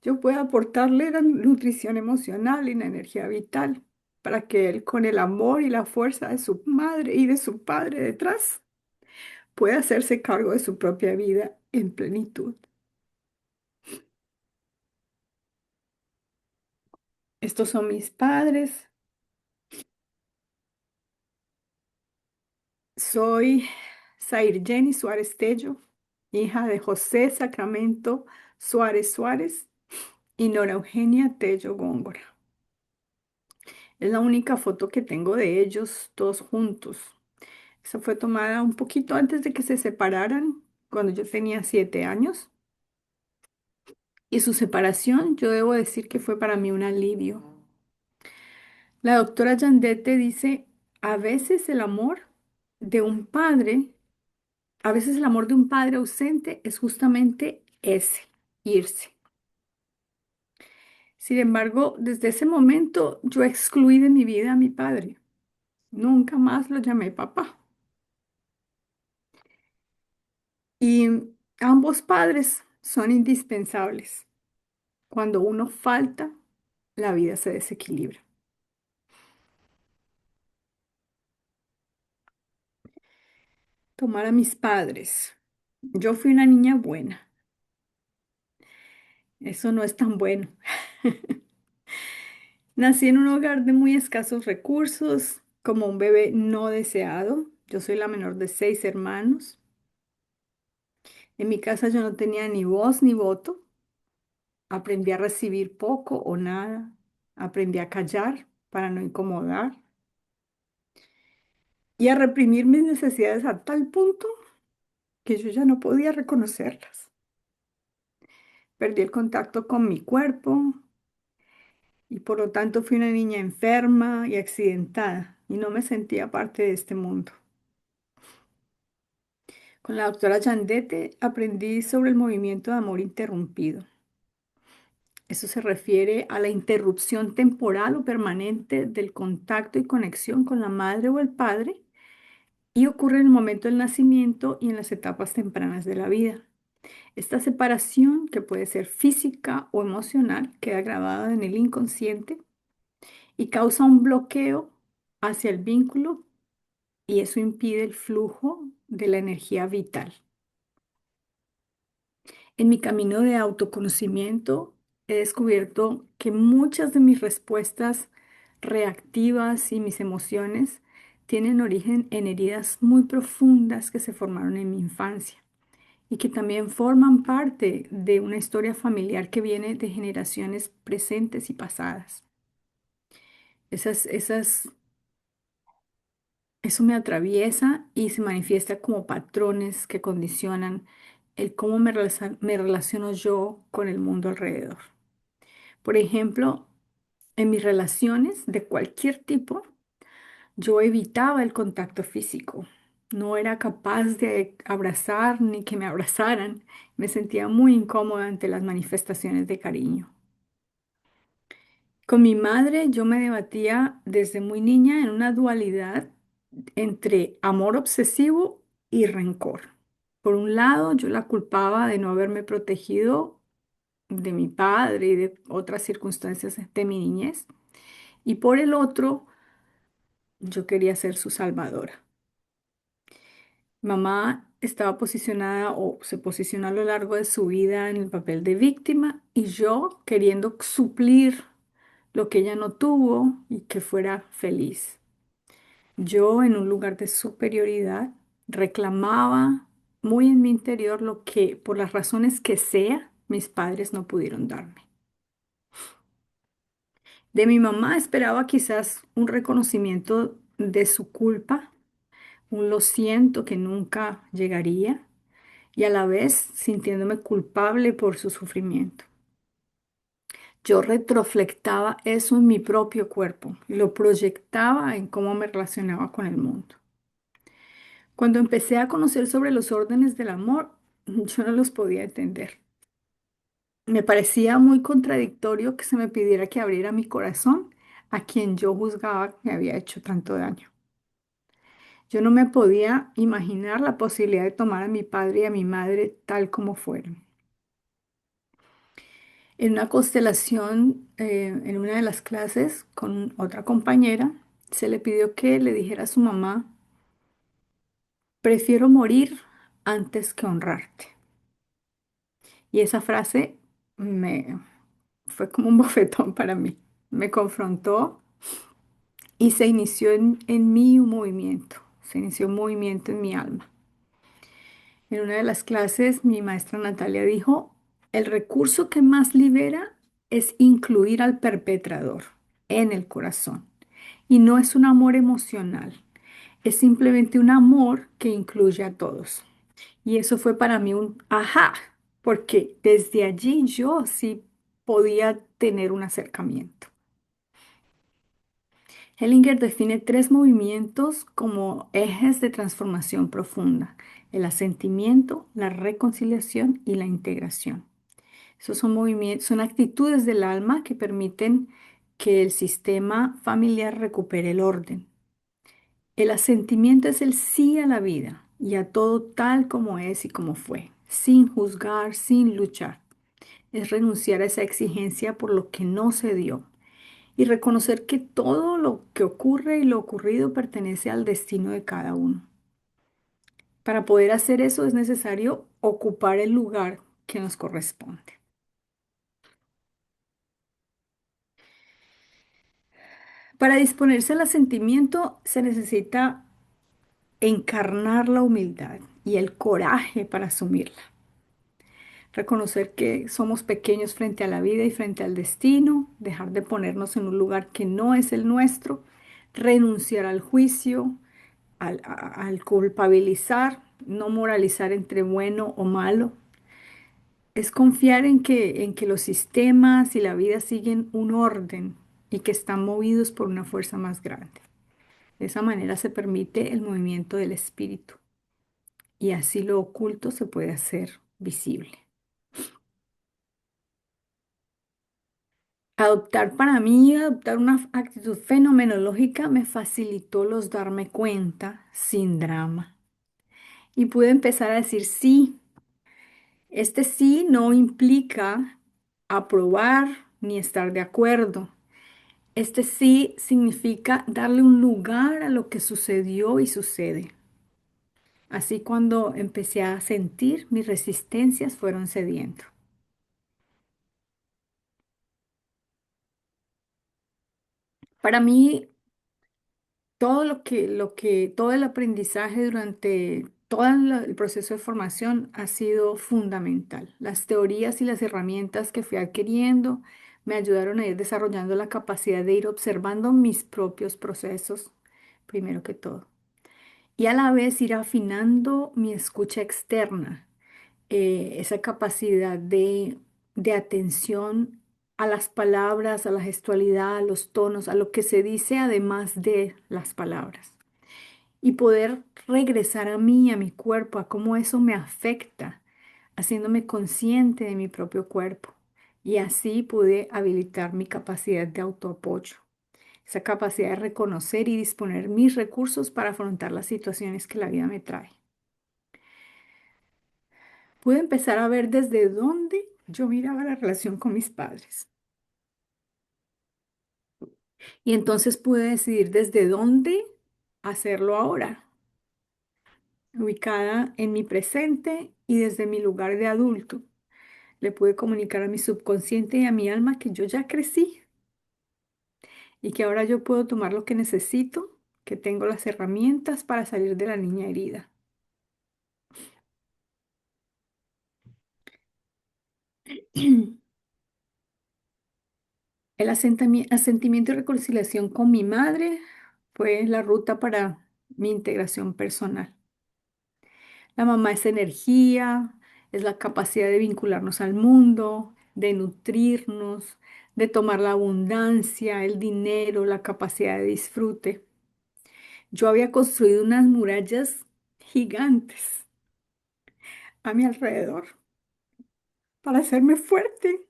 yo pueda aportarle la nutrición emocional y la energía vital para que él, con el amor y la fuerza de su madre y de su padre detrás, pueda hacerse cargo de su propia vida en plenitud. Estos son mis padres. Soy Zair Jenny Suárez Tello, hija de José Sacramento Suárez Suárez y Nora Eugenia Tello Góngora. Es la única foto que tengo de ellos todos juntos. Esa fue tomada un poquito antes de que se separaran, cuando yo tenía 7 años. Y su separación, yo debo decir que fue para mí un alivio. La doctora Yandete dice, a veces el amor de un padre, a veces el amor de un padre ausente es justamente ese, irse. Sin embargo, desde ese momento yo excluí de mi vida a mi padre. Nunca más lo llamé papá. Y ambos padres son indispensables. Cuando uno falta, la vida se desequilibra. Tomar a mis padres. Yo fui una niña buena. Eso no es tan bueno. Nací en un hogar de muy escasos recursos, como un bebé no deseado. Yo soy la menor de 6 hermanos. En mi casa yo no tenía ni voz ni voto. Aprendí a recibir poco o nada. Aprendí a callar para no incomodar y a reprimir mis necesidades a tal punto que yo ya no podía reconocerlas. Perdí el contacto con mi cuerpo y por lo tanto fui una niña enferma y accidentada y no me sentía parte de este mundo. Con la doctora Yandete aprendí sobre el movimiento de amor interrumpido. Eso se refiere a la interrupción temporal o permanente del contacto y conexión con la madre o el padre y ocurre en el momento del nacimiento y en las etapas tempranas de la vida. Esta separación, que puede ser física o emocional, queda grabada en el inconsciente y causa un bloqueo hacia el vínculo y eso impide el flujo de la energía vital. En mi camino de autoconocimiento he descubierto que muchas de mis respuestas reactivas y mis emociones tienen origen en heridas muy profundas que se formaron en mi infancia y que también forman parte de una historia familiar que viene de generaciones presentes y pasadas. Eso me atraviesa y se manifiesta como patrones que condicionan el cómo me relaciono yo con el mundo alrededor. Por ejemplo, en mis relaciones de cualquier tipo, yo evitaba el contacto físico. No era capaz de abrazar ni que me abrazaran. Me sentía muy incómoda ante las manifestaciones de cariño. Con mi madre yo me debatía desde muy niña en una dualidad entre amor obsesivo y rencor. Por un lado, yo la culpaba de no haberme protegido de mi padre y de otras circunstancias de mi niñez. Y por el otro, yo quería ser su salvadora. Mamá estaba posicionada o se posicionó a lo largo de su vida en el papel de víctima y yo queriendo suplir lo que ella no tuvo y que fuera feliz. Yo en un lugar de superioridad reclamaba muy en mi interior lo que por las razones que sea mis padres no pudieron darme. De mi mamá esperaba quizás un reconocimiento de su culpa, un lo siento que nunca llegaría y a la vez sintiéndome culpable por su sufrimiento. Yo retroflectaba eso en mi propio cuerpo y lo proyectaba en cómo me relacionaba con el mundo. Cuando empecé a conocer sobre los órdenes del amor, yo no los podía entender. Me parecía muy contradictorio que se me pidiera que abriera mi corazón a quien yo juzgaba que me había hecho tanto daño. Yo no me podía imaginar la posibilidad de tomar a mi padre y a mi madre tal como fueron. En una constelación, en una de las clases con otra compañera, se le pidió que le dijera a su mamá, prefiero morir antes que honrarte. Y esa frase me fue como un bofetón para mí. Me confrontó y se inició en mí un movimiento. Se inició un movimiento en mi alma. En una de las clases, mi maestra Natalia dijo, el recurso que más libera es incluir al perpetrador en el corazón. Y no es un amor emocional, es simplemente un amor que incluye a todos. Y eso fue para mí un ajá, porque desde allí yo sí podía tener un acercamiento. Hellinger define tres movimientos como ejes de transformación profunda: el asentimiento, la reconciliación y la integración. Esos son movimientos, son actitudes del alma que permiten que el sistema familiar recupere el orden. El asentimiento es el sí a la vida y a todo tal como es y como fue, sin juzgar, sin luchar. Es renunciar a esa exigencia por lo que no se dio y reconocer que todo lo que ocurre y lo ocurrido pertenece al destino de cada uno. Para poder hacer eso es necesario ocupar el lugar que nos corresponde. Para disponerse al asentimiento se necesita encarnar la humildad y el coraje para asumirla. Reconocer que somos pequeños frente a la vida y frente al destino, dejar de ponernos en un lugar que no es el nuestro, renunciar al juicio, al culpabilizar, no moralizar entre bueno o malo. Es confiar en que los sistemas y la vida siguen un orden y que están movidos por una fuerza más grande. De esa manera se permite el movimiento del espíritu y así lo oculto se puede hacer visible. Adoptar una actitud fenomenológica me facilitó los darme cuenta sin drama. Y pude empezar a decir sí. Este sí no implica aprobar ni estar de acuerdo. Este sí significa darle un lugar a lo que sucedió y sucede. Así cuando empecé a sentir, mis resistencias fueron cediendo. Para mí, todo el aprendizaje durante todo el proceso de formación ha sido fundamental. Las teorías y las herramientas que fui adquiriendo me ayudaron a ir desarrollando la capacidad de ir observando mis propios procesos, primero que todo, y a la vez ir afinando mi escucha externa, esa capacidad de atención a las palabras, a la gestualidad, a los tonos, a lo que se dice además de las palabras. Y poder regresar a mí, a mi cuerpo, a cómo eso me afecta, haciéndome consciente de mi propio cuerpo. Y así pude habilitar mi capacidad de autoapoyo, esa capacidad de reconocer y disponer mis recursos para afrontar las situaciones que la vida me trae. Pude empezar a ver desde dónde yo miraba la relación con mis padres. Y entonces pude decidir desde dónde hacerlo ahora, ubicada en mi presente y desde mi lugar de adulto. Le pude comunicar a mi subconsciente y a mi alma que yo ya crecí y que ahora yo puedo tomar lo que necesito, que tengo las herramientas para salir de la niña herida. El asentimiento y reconciliación con mi madre fue la ruta para mi integración personal. La mamá es energía, es la capacidad de vincularnos al mundo, de nutrirnos, de tomar la abundancia, el dinero, la capacidad de disfrute. Yo había construido unas murallas gigantes a mi alrededor para hacerme fuerte.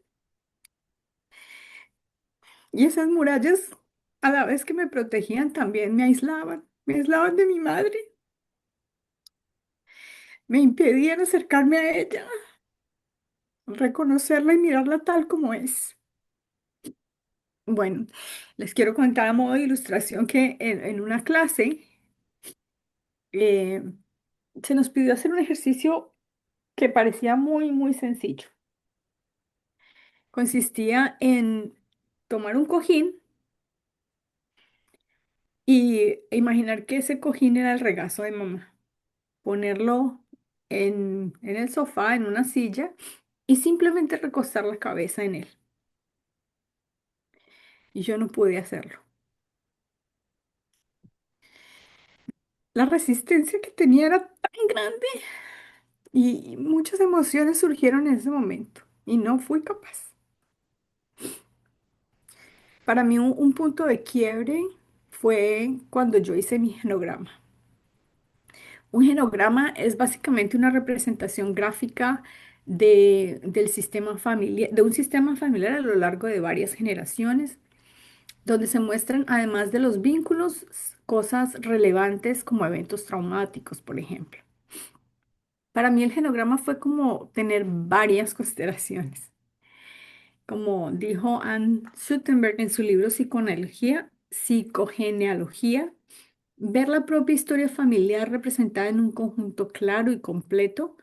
Y esas murallas, a la vez que me protegían, también me aislaban de mi madre, me impedían acercarme a ella, reconocerla y mirarla tal como es. Bueno, les quiero contar a modo de ilustración que en una clase eh, se nos pidió hacer un ejercicio que parecía muy sencillo. Consistía en tomar un cojín y imaginar que ese cojín era el regazo de mamá. Ponerlo en el sofá, en una silla, y simplemente recostar la cabeza en él. Y yo no pude hacerlo. La resistencia que tenía era tan grande y muchas emociones surgieron en ese momento y no fui capaz. Para mí un punto de quiebre fue cuando yo hice mi genograma. Un genograma es básicamente una representación gráfica del sistema familiar, de un sistema familiar a lo largo de varias generaciones, donde se muestran, además de los vínculos, cosas relevantes como eventos traumáticos, por ejemplo. Para mí el genograma fue como tener varias constelaciones. Como dijo Anne Suttenberg en su libro Psicogenealogía, ver la propia historia familiar representada en un conjunto claro y completo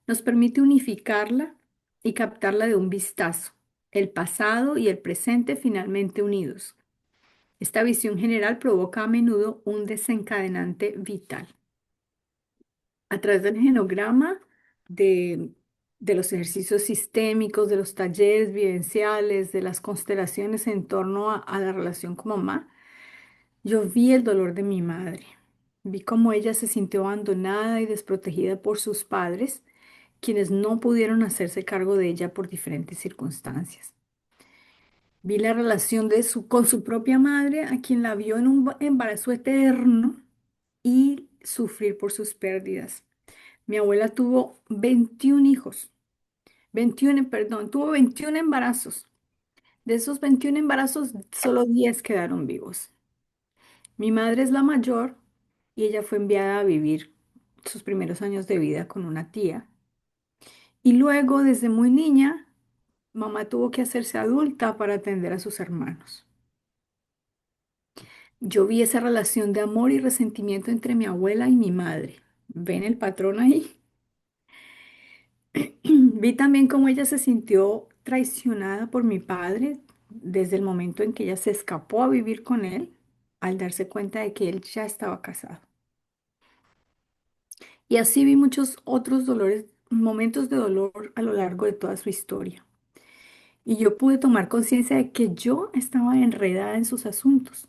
nos permite unificarla y captarla de un vistazo, el pasado y el presente finalmente unidos. Esta visión general provoca a menudo un desencadenante vital. A través del genograma, de, de los ejercicios sistémicos, de los talleres vivenciales, de las constelaciones en torno a la relación con mamá, yo vi el dolor de mi madre. Vi cómo ella se sintió abandonada y desprotegida por sus padres, quienes no pudieron hacerse cargo de ella por diferentes circunstancias. Vi la relación con su propia madre, a quien la vio en un embarazo eterno y sufrir por sus pérdidas. Mi abuela tuvo 21 hijos, 21, perdón, tuvo 21 embarazos, De esos 21 embarazos, solo 10 quedaron vivos. Mi madre es la mayor y ella fue enviada a vivir sus primeros años de vida con una tía. Y luego, desde muy niña, mamá tuvo que hacerse adulta para atender a sus hermanos. Yo vi esa relación de amor y resentimiento entre mi abuela y mi madre. ¿Ven el patrón ahí? Vi también cómo ella se sintió traicionada por mi padre desde el momento en que ella se escapó a vivir con él al darse cuenta de que él ya estaba casado. Y así vi muchos otros dolores, momentos de dolor a lo largo de toda su historia. Y yo pude tomar conciencia de que yo estaba enredada en sus asuntos.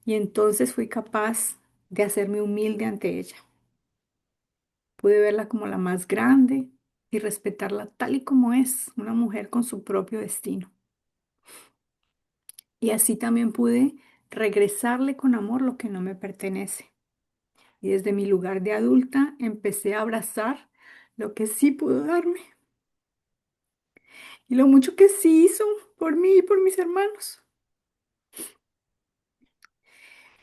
Y entonces fui capaz de hacerme humilde ante ella. Pude verla como la más grande y respetarla tal y como es, una mujer con su propio destino. Y así también pude regresarle con amor lo que no me pertenece. Y desde mi lugar de adulta empecé a abrazar lo que sí pudo darme y lo mucho que sí hizo por mí y por mis hermanos.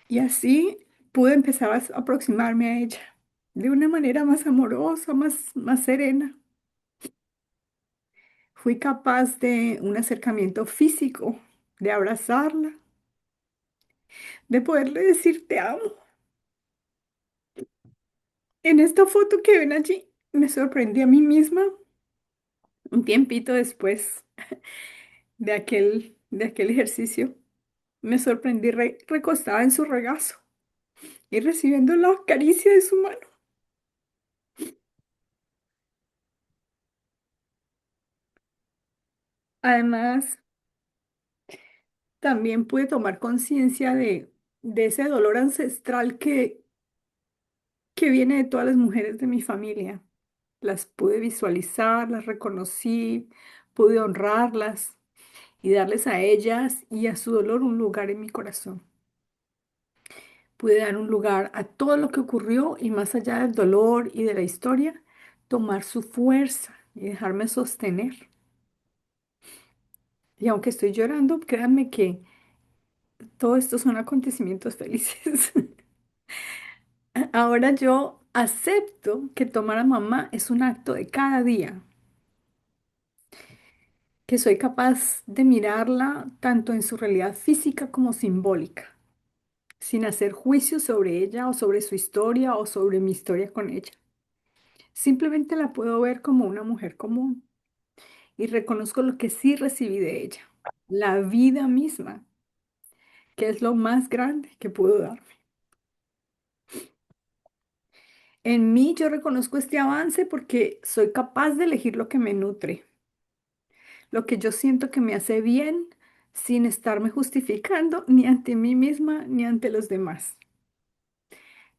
Y así pude empezar a aproximarme a ella de una manera más amorosa, más serena. Fui capaz de un acercamiento físico, de abrazarla, de poderle decir te amo. En esta foto que ven allí, me sorprendí a mí misma un tiempito después de aquel ejercicio. Me sorprendí recostada en su regazo y recibiendo la caricia de su mano. Además, también pude tomar conciencia de ese dolor ancestral que viene de todas las mujeres de mi familia. Las pude visualizar, las reconocí, pude honrarlas y darles a ellas y a su dolor un lugar en mi corazón. Pude dar un lugar a todo lo que ocurrió y más allá del dolor y de la historia, tomar su fuerza y dejarme sostener. Y aunque estoy llorando, créanme que todo esto son acontecimientos felices. Ahora yo acepto que tomar a mamá es un acto de cada día, que soy capaz de mirarla tanto en su realidad física como simbólica, sin hacer juicio sobre ella o sobre su historia o sobre mi historia con ella. Simplemente la puedo ver como una mujer común y reconozco lo que sí recibí de ella, la vida misma, que es lo más grande que pudo darme. En mí yo reconozco este avance porque soy capaz de elegir lo que me nutre, lo que yo siento que me hace bien sin estarme justificando ni ante mí misma ni ante los demás.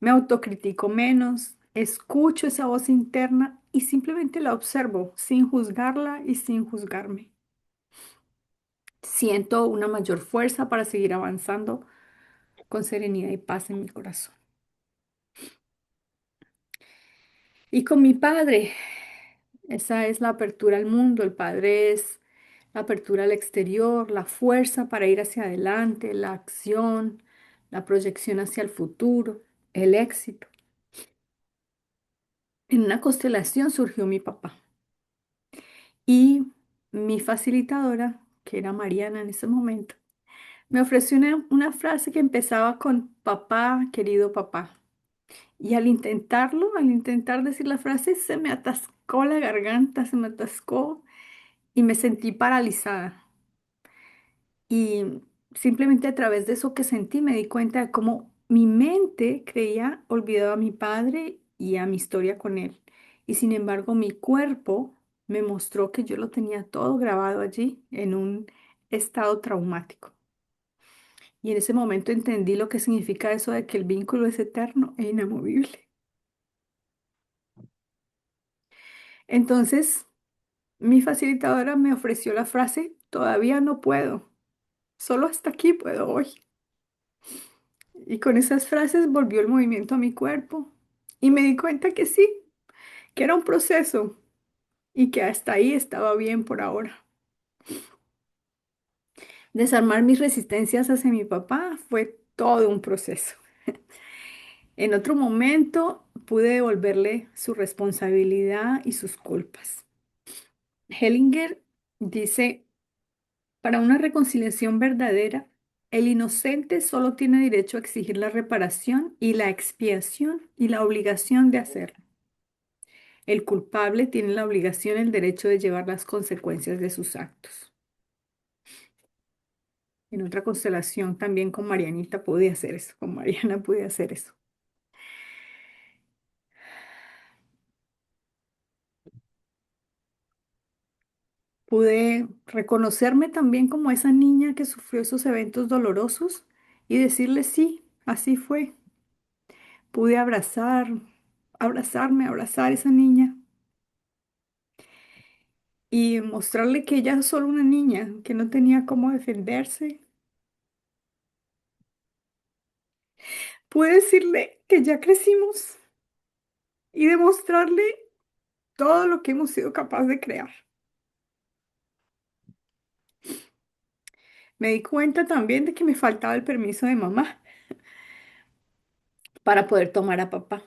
Me autocritico menos, escucho esa voz interna y simplemente la observo sin juzgarla y sin juzgarme. Siento una mayor fuerza para seguir avanzando con serenidad y paz en mi corazón. Y con mi padre, esa es la apertura al mundo. El padre es la apertura al exterior, la fuerza para ir hacia adelante, la acción, la proyección hacia el futuro, el éxito. En una constelación surgió mi papá y mi facilitadora, que era Mariana en ese momento, me ofreció una frase que empezaba con papá, querido papá. Y al intentarlo, al intentar decir la frase, se me atascó la garganta, se me atascó y me sentí paralizada. Y simplemente a través de eso que sentí me di cuenta de cómo mi mente creía olvidado a mi padre y a mi historia con él. Y sin embargo, mi cuerpo me mostró que yo lo tenía todo grabado allí en un estado traumático. Y en ese momento entendí lo que significa eso de que el vínculo es eterno e inamovible. Entonces, mi facilitadora me ofreció la frase, todavía no puedo, solo hasta aquí puedo hoy. Y con esas frases volvió el movimiento a mi cuerpo y me di cuenta que sí, que era un proceso y que hasta ahí estaba bien por ahora. Desarmar mis resistencias hacia mi papá fue todo un proceso. En otro momento pude devolverle su responsabilidad y sus culpas. Hellinger dice, para una reconciliación verdadera, el inocente solo tiene derecho a exigir la reparación y la expiación y la obligación de hacerlo. El culpable tiene la obligación y el derecho de llevar las consecuencias de sus actos. En otra constelación también con Marianita pude hacer eso, con Mariana pude hacer eso. Pude reconocerme también como esa niña que sufrió esos eventos dolorosos y decirle sí, así fue. Pude abrazar a esa niña y mostrarle que ella es solo una niña, que no tenía cómo defenderse. Pude decirle que ya crecimos y demostrarle todo lo que hemos sido capaces de crear. Me di cuenta también de que me faltaba el permiso de mamá para poder tomar a papá.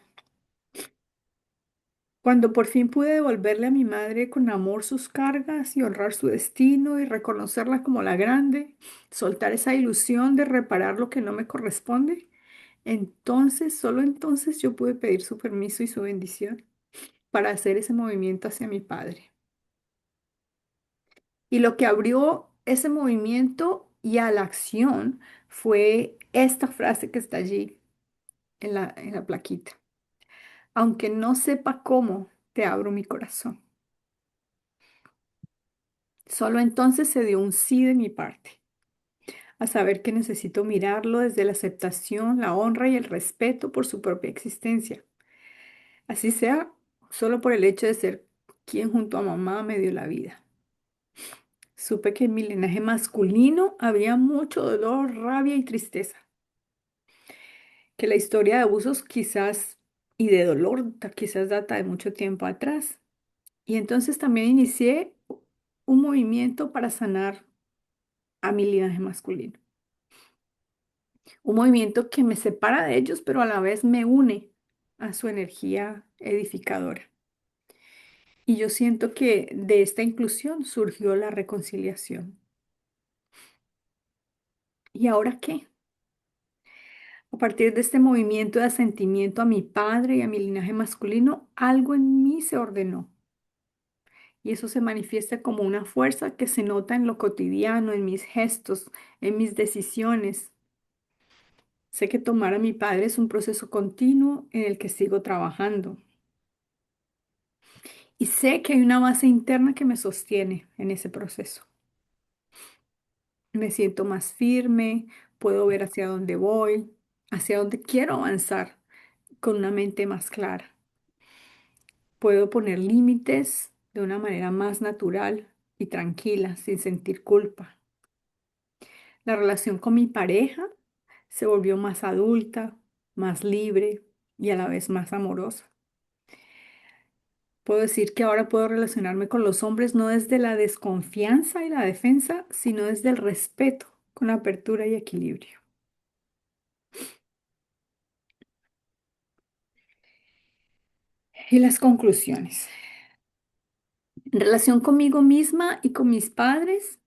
Cuando por fin pude devolverle a mi madre con amor sus cargas y honrar su destino y reconocerla como la grande, soltar esa ilusión de reparar lo que no me corresponde, entonces, solo entonces yo pude pedir su permiso y su bendición para hacer ese movimiento hacia mi padre. Y lo que abrió ese movimiento y a la acción fue esta frase que está allí en la plaquita. Aunque no sepa cómo, te abro mi corazón. Solo entonces se dio un sí de mi parte, a saber que necesito mirarlo desde la aceptación, la honra y el respeto por su propia existencia. Así sea, solo por el hecho de ser quien junto a mamá me dio la vida. Supe que en mi linaje masculino había mucho dolor, rabia y tristeza, que la historia de abusos quizás y de dolor quizás data de mucho tiempo atrás. Y entonces también inicié un movimiento para sanar a mi linaje masculino. Un movimiento que me separa de ellos, pero a la vez me une a su energía edificadora. Y yo siento que de esta inclusión surgió la reconciliación. ¿Y ahora qué? A partir de este movimiento de asentimiento a mi padre y a mi linaje masculino, algo en mí se ordenó. Y eso se manifiesta como una fuerza que se nota en lo cotidiano, en mis gestos, en mis decisiones. Sé que tomar a mi padre es un proceso continuo en el que sigo trabajando. Y sé que hay una base interna que me sostiene en ese proceso. Me siento más firme, puedo ver hacia dónde voy, hacia dónde quiero avanzar con una mente más clara. Puedo poner límites de una manera más natural y tranquila, sin sentir culpa. La relación con mi pareja se volvió más adulta, más libre y a la vez más amorosa. Puedo decir que ahora puedo relacionarme con los hombres no desde la desconfianza y la defensa, sino desde el respeto, con apertura y equilibrio. Y las conclusiones. En relación conmigo misma y con mis padres,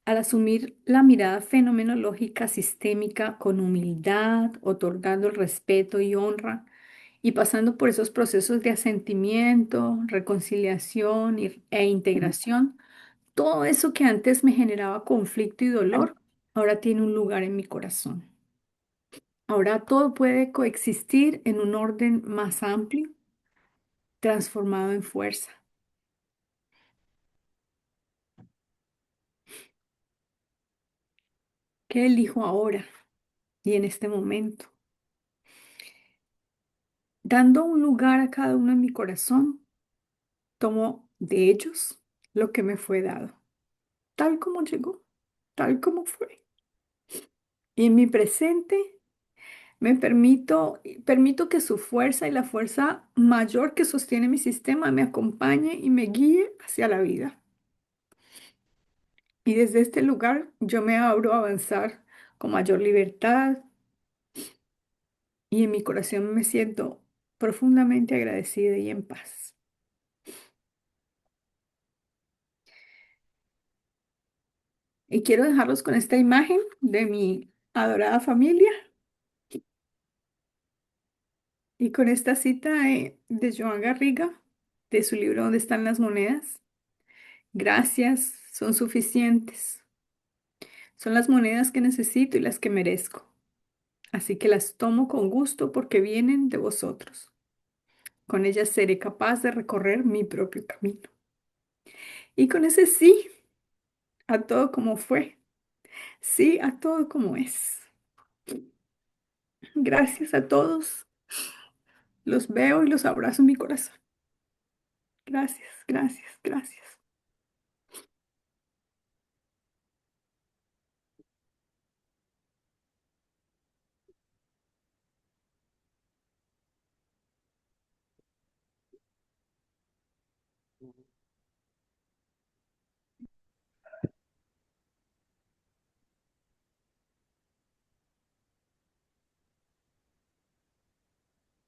al asumir la mirada fenomenológica sistémica con humildad, otorgando el respeto y honra, y pasando por esos procesos de asentimiento, reconciliación e integración, todo eso que antes me generaba conflicto y dolor, ahora tiene un lugar en mi corazón. Ahora todo puede coexistir en un orden más amplio, transformado en fuerza. ¿Qué elijo ahora y en este momento? Dando un lugar a cada uno en mi corazón, tomo de ellos lo que me fue dado, tal como llegó, tal como fue. Y en mi presente permito que su fuerza y la fuerza mayor que sostiene mi sistema me acompañe y me guíe hacia la vida. Y desde este lugar yo me abro a avanzar con mayor libertad y en mi corazón me siento profundamente agradecida y en paz. Y quiero dejarlos con esta imagen de mi adorada familia y con esta cita de Joan Garriga, de su libro ¿Dónde están las monedas? Gracias, son suficientes. Son las monedas que necesito y las que merezco. Así que las tomo con gusto porque vienen de vosotros. Con ellas seré capaz de recorrer mi propio camino. Y con ese sí a todo como fue, sí a todo como es. Gracias a todos. Los veo y los abrazo en mi corazón. Gracias, gracias, gracias.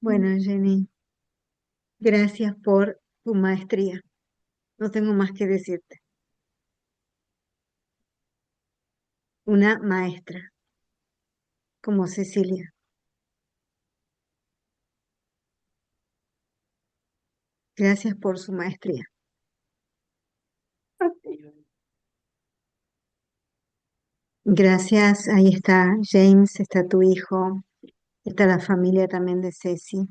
Bueno, Jenny, gracias por tu maestría. No tengo más que decirte. Una maestra como Cecilia. Gracias por su maestría. Gracias, ahí está James, está tu hijo, está la familia también de Ceci.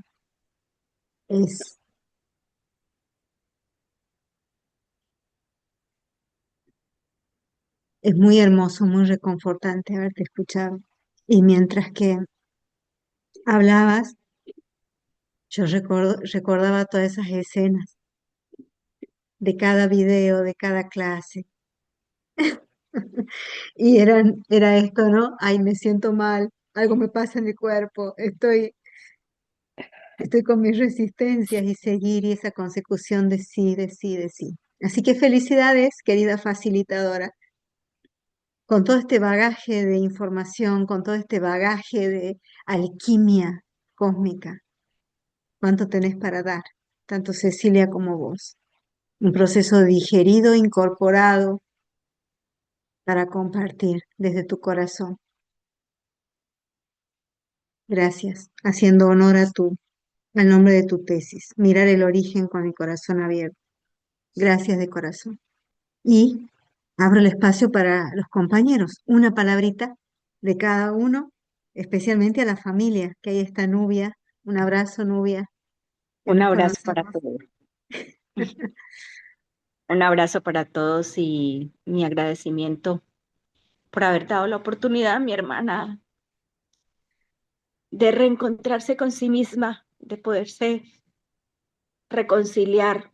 Es, es muy hermoso, muy reconfortante haberte escuchado. Y mientras que hablabas, yo recordaba todas esas escenas de cada video, de cada clase. Y era esto, ¿no? Ay, me siento mal, algo me pasa en mi cuerpo, estoy con mis resistencias y seguir y esa consecución de sí, de sí, de sí. Así que felicidades, querida facilitadora, con todo este bagaje de información, con todo este bagaje de alquimia cósmica. ¿Cuánto tenés para dar? Tanto Cecilia como vos. Un proceso digerido, incorporado para compartir desde tu corazón. Gracias, haciendo honor al nombre de tu tesis. Mirar el origen con el corazón abierto. Gracias de corazón. Y abro el espacio para los compañeros. Una palabrita de cada uno, especialmente a la familia, que ahí está Nubia. Un abrazo, Nubia, que Un nos abrazo para conocemos. todos. Un abrazo para todos y mi agradecimiento por haber dado la oportunidad a mi hermana de reencontrarse con sí misma, de poderse reconciliar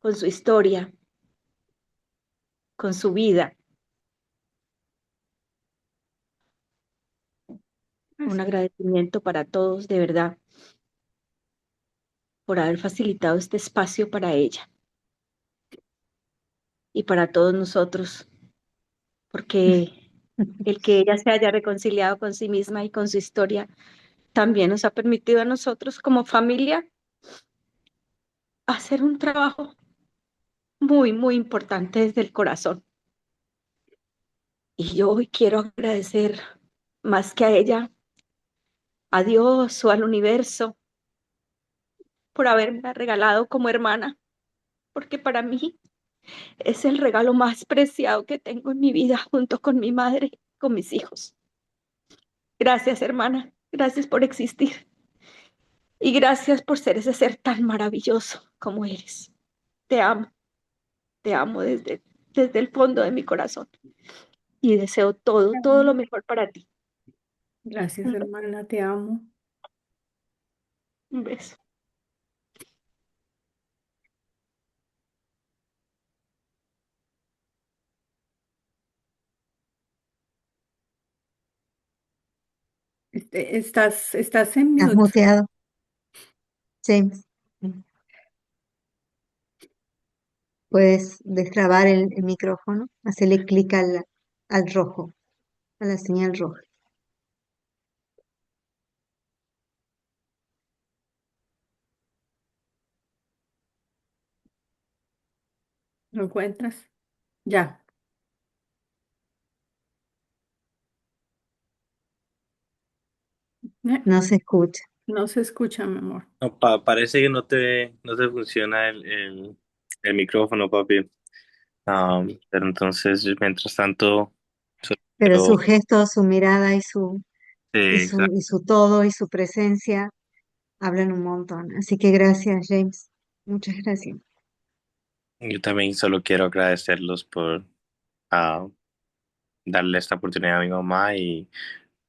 con su historia, con su vida. Un agradecimiento para todos, de verdad, por haber facilitado este espacio para ella y para todos nosotros, porque el que ella se haya reconciliado con sí misma y con su historia también nos ha permitido a nosotros como familia hacer un trabajo muy, muy importante desde el corazón. Y yo hoy quiero agradecer más que a ella, a Dios o al universo, por haberme regalado como hermana, porque para mí es el regalo más preciado que tengo en mi vida, junto con mi madre, con mis hijos. Gracias, hermana. Gracias por existir. Y gracias por ser ese ser tan maravilloso como eres. Te amo desde el fondo de mi corazón. Y deseo todo, todo lo mejor para ti. Gracias, hermana, te amo. Un beso. Estás en Has mute. muteado, James. puedes destrabar el micrófono, hacerle clic al rojo, a la señal roja. ¿Lo encuentras? Ya. No se escucha. No se escucha, mi amor. No, parece que no te funciona el micrófono, papi. Pero entonces, mientras tanto, solo Pero su quiero- gesto, su mirada y su, sí, y su, exacto. y su todo y su presencia hablan un montón. Así que gracias, James. Muchas gracias. Yo también solo quiero agradecerlos por ah, darle esta oportunidad a mi mamá y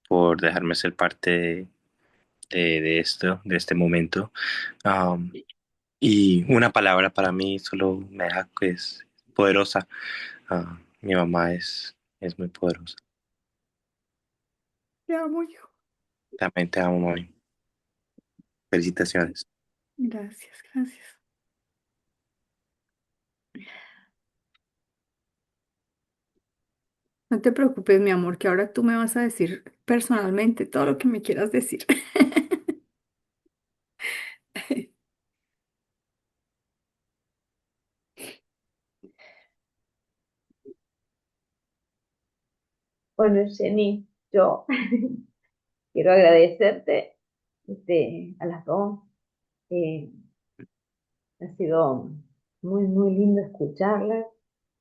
por dejarme ser parte de esto, de este momento. Um, y una palabra para mí solo me deja que es poderosa. Mi mamá es muy poderosa. Te amo, hijo. También te amo, mami. Felicitaciones. Gracias, gracias. No te preocupes, mi amor, que ahora tú me vas a decir personalmente todo lo que me quieras decir. Bueno, Jenny, yo quiero agradecerte a las dos. Eh, ha sido muy, muy lindo escucharlas.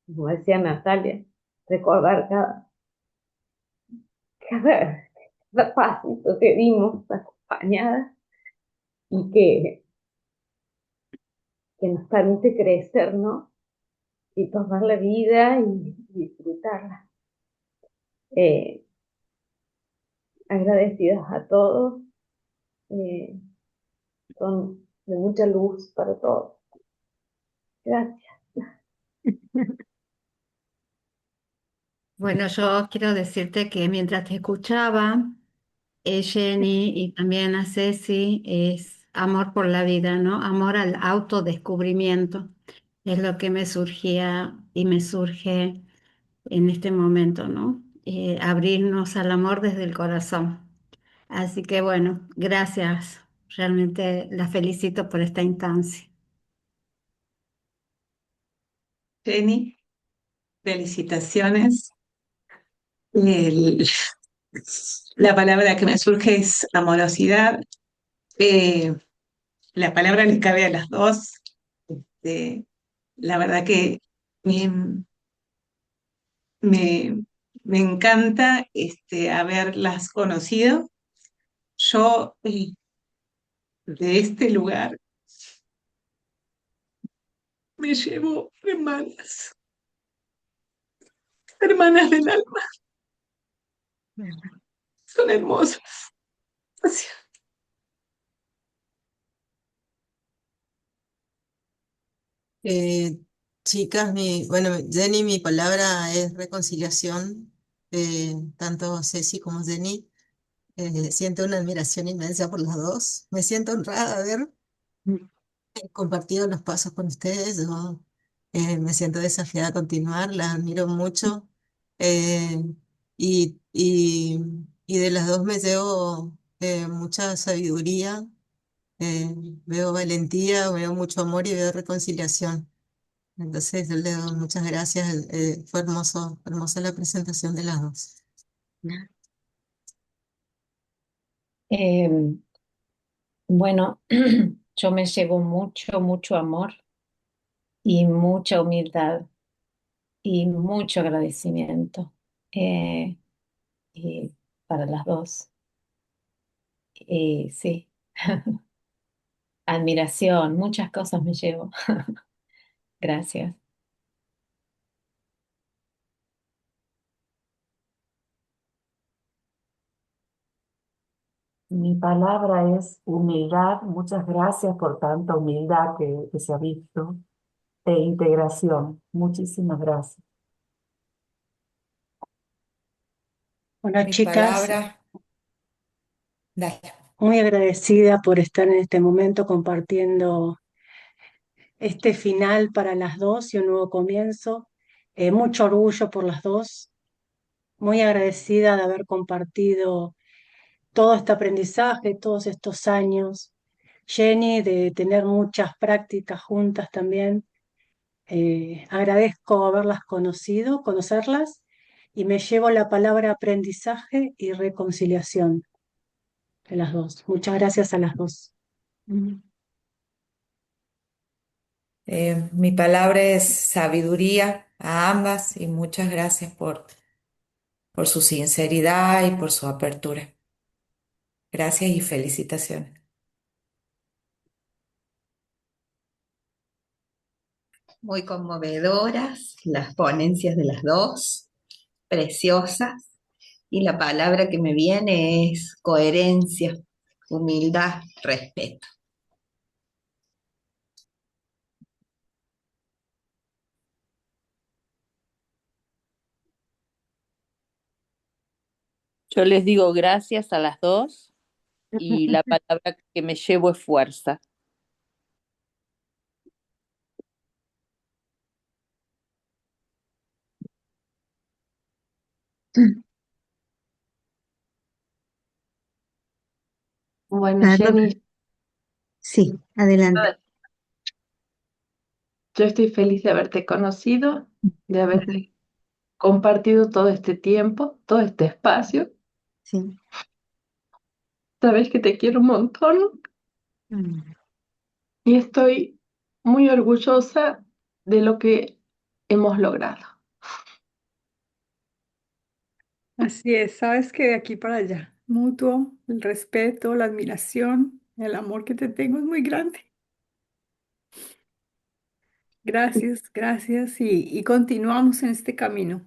Como decía Natalia, recordar cada, cada pasito que dimos acompañadas y que nos permite crecer, ¿no? Y tomar la vida y disfrutarla. Eh, agradecidas a todos, eh, son de mucha luz para todos. Gracias. Bueno, yo quiero decirte que mientras te escuchaba, Jenny y también a Ceci, es amor por la vida, ¿no? Amor al autodescubrimiento. Es lo que me surgía y me surge en este momento, ¿no? Abrirnos al amor desde el corazón. Así que bueno, gracias. Realmente la felicito por esta instancia. Jenny, felicitaciones. El- la palabra que me surge es amorosidad. Eh, la palabra le cabe a las dos. Este, la verdad que me, me, me encanta haberlas conocido. Yo de este lugar me llevo hermanas del alma, son hermosas. Gracias. Eh, chicas, bueno, Jenny, mi palabra es reconciliación. Tanto Ceci como Jenny. Siento una admiración inmensa por las dos. Me siento honrada de haber compartido los pasos con ustedes. Yo me siento desafiada a continuar, las admiro mucho. eh, y de las dos me llevo mucha sabiduría, eh, veo valentía, veo mucho amor y veo reconciliación. Entonces, yo le doy muchas gracias. Fue hermosa la presentación de las dos. Eh, bueno, yo me llevo mucho, mucho amor y mucha humildad y mucho agradecimiento eh, y para las dos. Y sí, admiración, muchas cosas me llevo. Gracias. Mi palabra es humildad. Muchas gracias por tanta humildad que se ha visto. E integración. Muchísimas gracias. Bueno, Mi chicas, palabra, dale. muy agradecida por estar en este momento compartiendo este final para las dos y un nuevo comienzo. Mucho orgullo por las dos, muy agradecida de haber compartido todo este aprendizaje, todos estos años. Jenny, de tener muchas prácticas juntas también. Agradezco haberlas conocido, conocerlas, y me llevo la palabra aprendizaje y reconciliación de las dos. Muchas gracias a las dos. Mi palabra es sabiduría a ambas y muchas gracias por su sinceridad y por su apertura. Gracias y felicitaciones. Muy conmovedoras las ponencias de las dos, preciosas, y la palabra que me viene es coherencia, humildad, respeto. Yo les digo gracias a las dos y la palabra que me llevo es fuerza. Bueno, Carlos, Jenny, sí, adelante. yo estoy feliz de haberte conocido, de haber compartido todo este tiempo, todo este espacio. Sí. Sabes que te quiero un montón Mm. y estoy muy orgullosa de lo que hemos logrado. Así es, sabes que de aquí para allá, mutuo, el respeto, la admiración, el amor que te tengo es muy grande. Gracias, gracias y continuamos en este camino.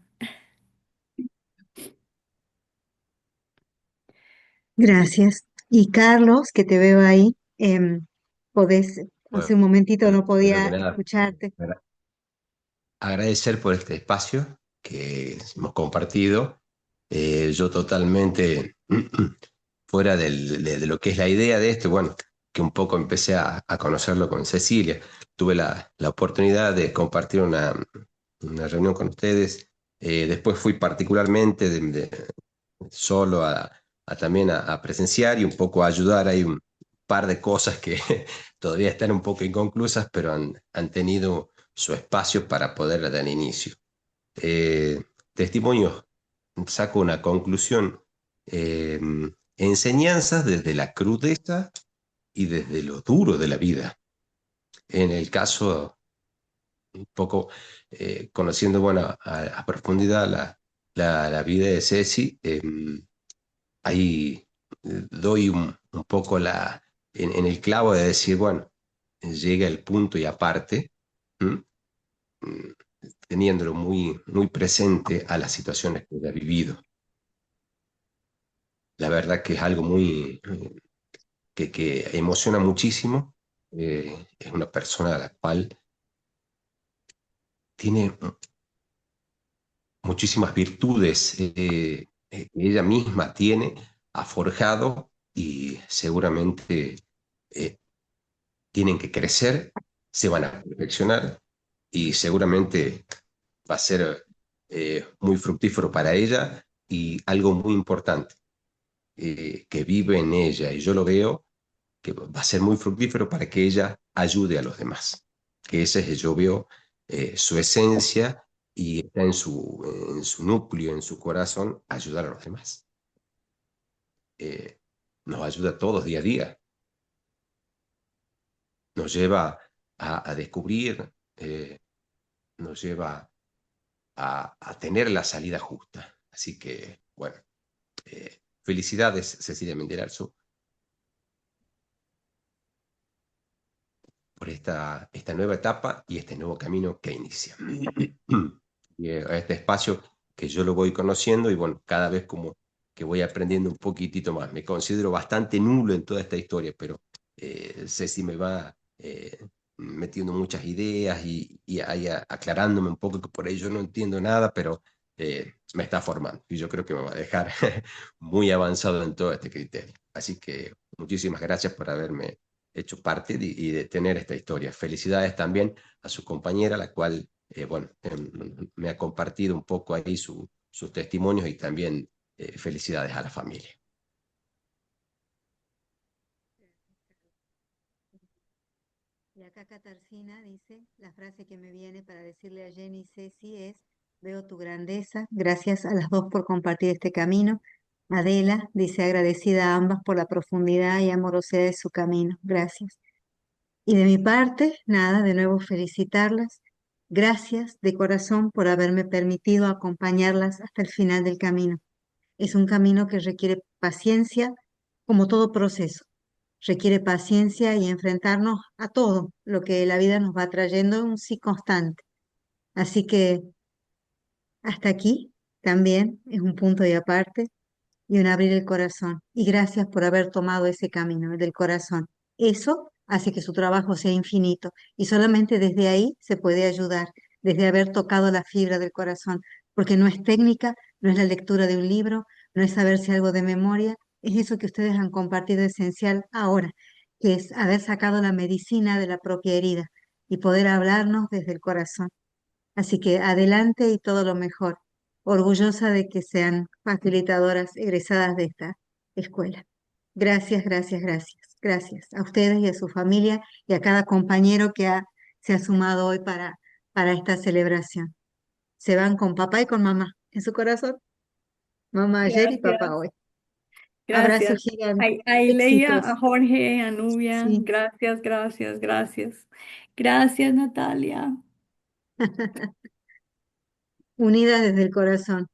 Gracias. Y Carlos, que te veo ahí, podés, Bueno, hace un momentito no primero que podía nada, escucharte. agradecer por este espacio que hemos compartido. Yo totalmente fuera de lo que es la idea de esto, bueno, que un poco empecé a conocerlo con Cecilia. Tuve la oportunidad de compartir una reunión con ustedes. Después fui particularmente solo también a presenciar y un poco a ayudar. Hay un par de cosas que todavía están un poco inconclusas, pero han tenido su espacio para poder dar inicio. Testimonios, saco una conclusión. eh, Enseñanzas desde la crudeza y desde lo duro de la vida. En el caso, un poco conociendo, bueno, a profundidad la vida de Ceci, ahí doy un poco en el clavo de decir, bueno, llega el punto y aparte, ¿m? Mm, teniéndolo muy presente a las situaciones que ha vivido. La verdad que es algo que emociona muchísimo. Es una persona a la cual tiene muchísimas virtudes que ella misma tiene, ha forjado y seguramente eh, tienen que crecer, se van a perfeccionar y seguramente va a ser muy fructífero para ella y algo muy importante que vive en ella y yo lo veo que va a ser muy fructífero para que ella ayude a los demás, que ese es, yo veo su esencia y está en su núcleo, en su corazón, ayudar a los demás. Nos ayuda a todos día a día, nos lleva a descubrir, nos lleva a tener la salida justa. Así que, bueno, felicidades, Cecilia Mendelarzo, por esta nueva etapa y este nuevo camino que inicia. Y a este espacio que yo lo voy conociendo y bueno, cada vez como que voy aprendiendo un poquitito más. Me considero bastante nulo en toda esta historia, pero Ceci me va metiendo muchas ideas y ahí aclarándome un poco que por ahí yo no entiendo nada, pero me está formando y yo creo que me va a dejar muy avanzado en todo este criterio. Así que muchísimas gracias por haberme hecho parte y de tener esta historia. Felicidades también a su compañera, la cual, bueno, me ha compartido un poco ahí sus testimonios y también felicidades a la familia. Y acá Katarzyna dice, la frase que me viene para decirle a Jenny y Ceci es, veo tu grandeza, gracias a las dos por compartir este camino. Adela dice, agradecida a ambas por la profundidad y amorosidad de su camino, gracias. Y de mi parte, nada, de nuevo felicitarlas. Gracias de corazón por haberme permitido acompañarlas hasta el final del camino. Es un camino que requiere paciencia, como todo proceso. Requiere paciencia y enfrentarnos a todo lo que la vida nos va trayendo, un sí constante. Así que hasta aquí también es un punto y aparte y un abrir el corazón. Y gracias por haber tomado ese camino, el del corazón. Eso hace que su trabajo sea infinito y solamente desde ahí se puede ayudar, desde haber tocado la fibra del corazón, porque no es técnica, no es la lectura de un libro, no es saberse algo de memoria, es eso que ustedes han compartido esencial ahora, que es haber sacado la medicina de la propia herida y poder hablarnos desde el corazón. Así que adelante y todo lo mejor. Orgullosa de que sean facilitadoras egresadas de esta escuela. Gracias, gracias, gracias. Gracias a ustedes y a su familia y a cada compañero que se ha sumado hoy para esta celebración. Se van con papá y con mamá en su corazón. Mamá ayer y papá Gracias, hoy. Abrazo gracias. gigante. Ahí leía Éxitos. a Jorge, a Nubia. Sí. Gracias, gracias, gracias. Gracias, Natalia. Unidas desde el corazón.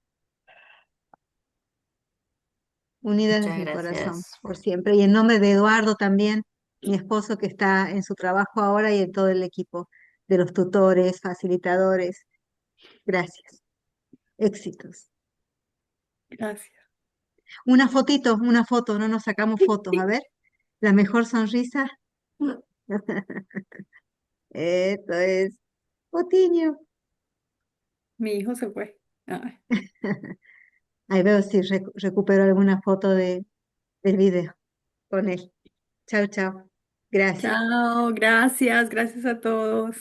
Unidas Muchas desde el corazón, gracias. por siempre. Y en nombre de Eduardo también, mi esposo que está en su trabajo ahora y en todo el equipo de los tutores, facilitadores. Gracias. Éxitos. Gracias. Una foto, no nos sacamos fotos. A ver, la mejor sonrisa. Esto es Potiño. Mi hijo se fue. Ay. Ahí veo si recupero alguna foto del video con él. Chao, chao. Gracias. Chao, gracias, gracias a todos.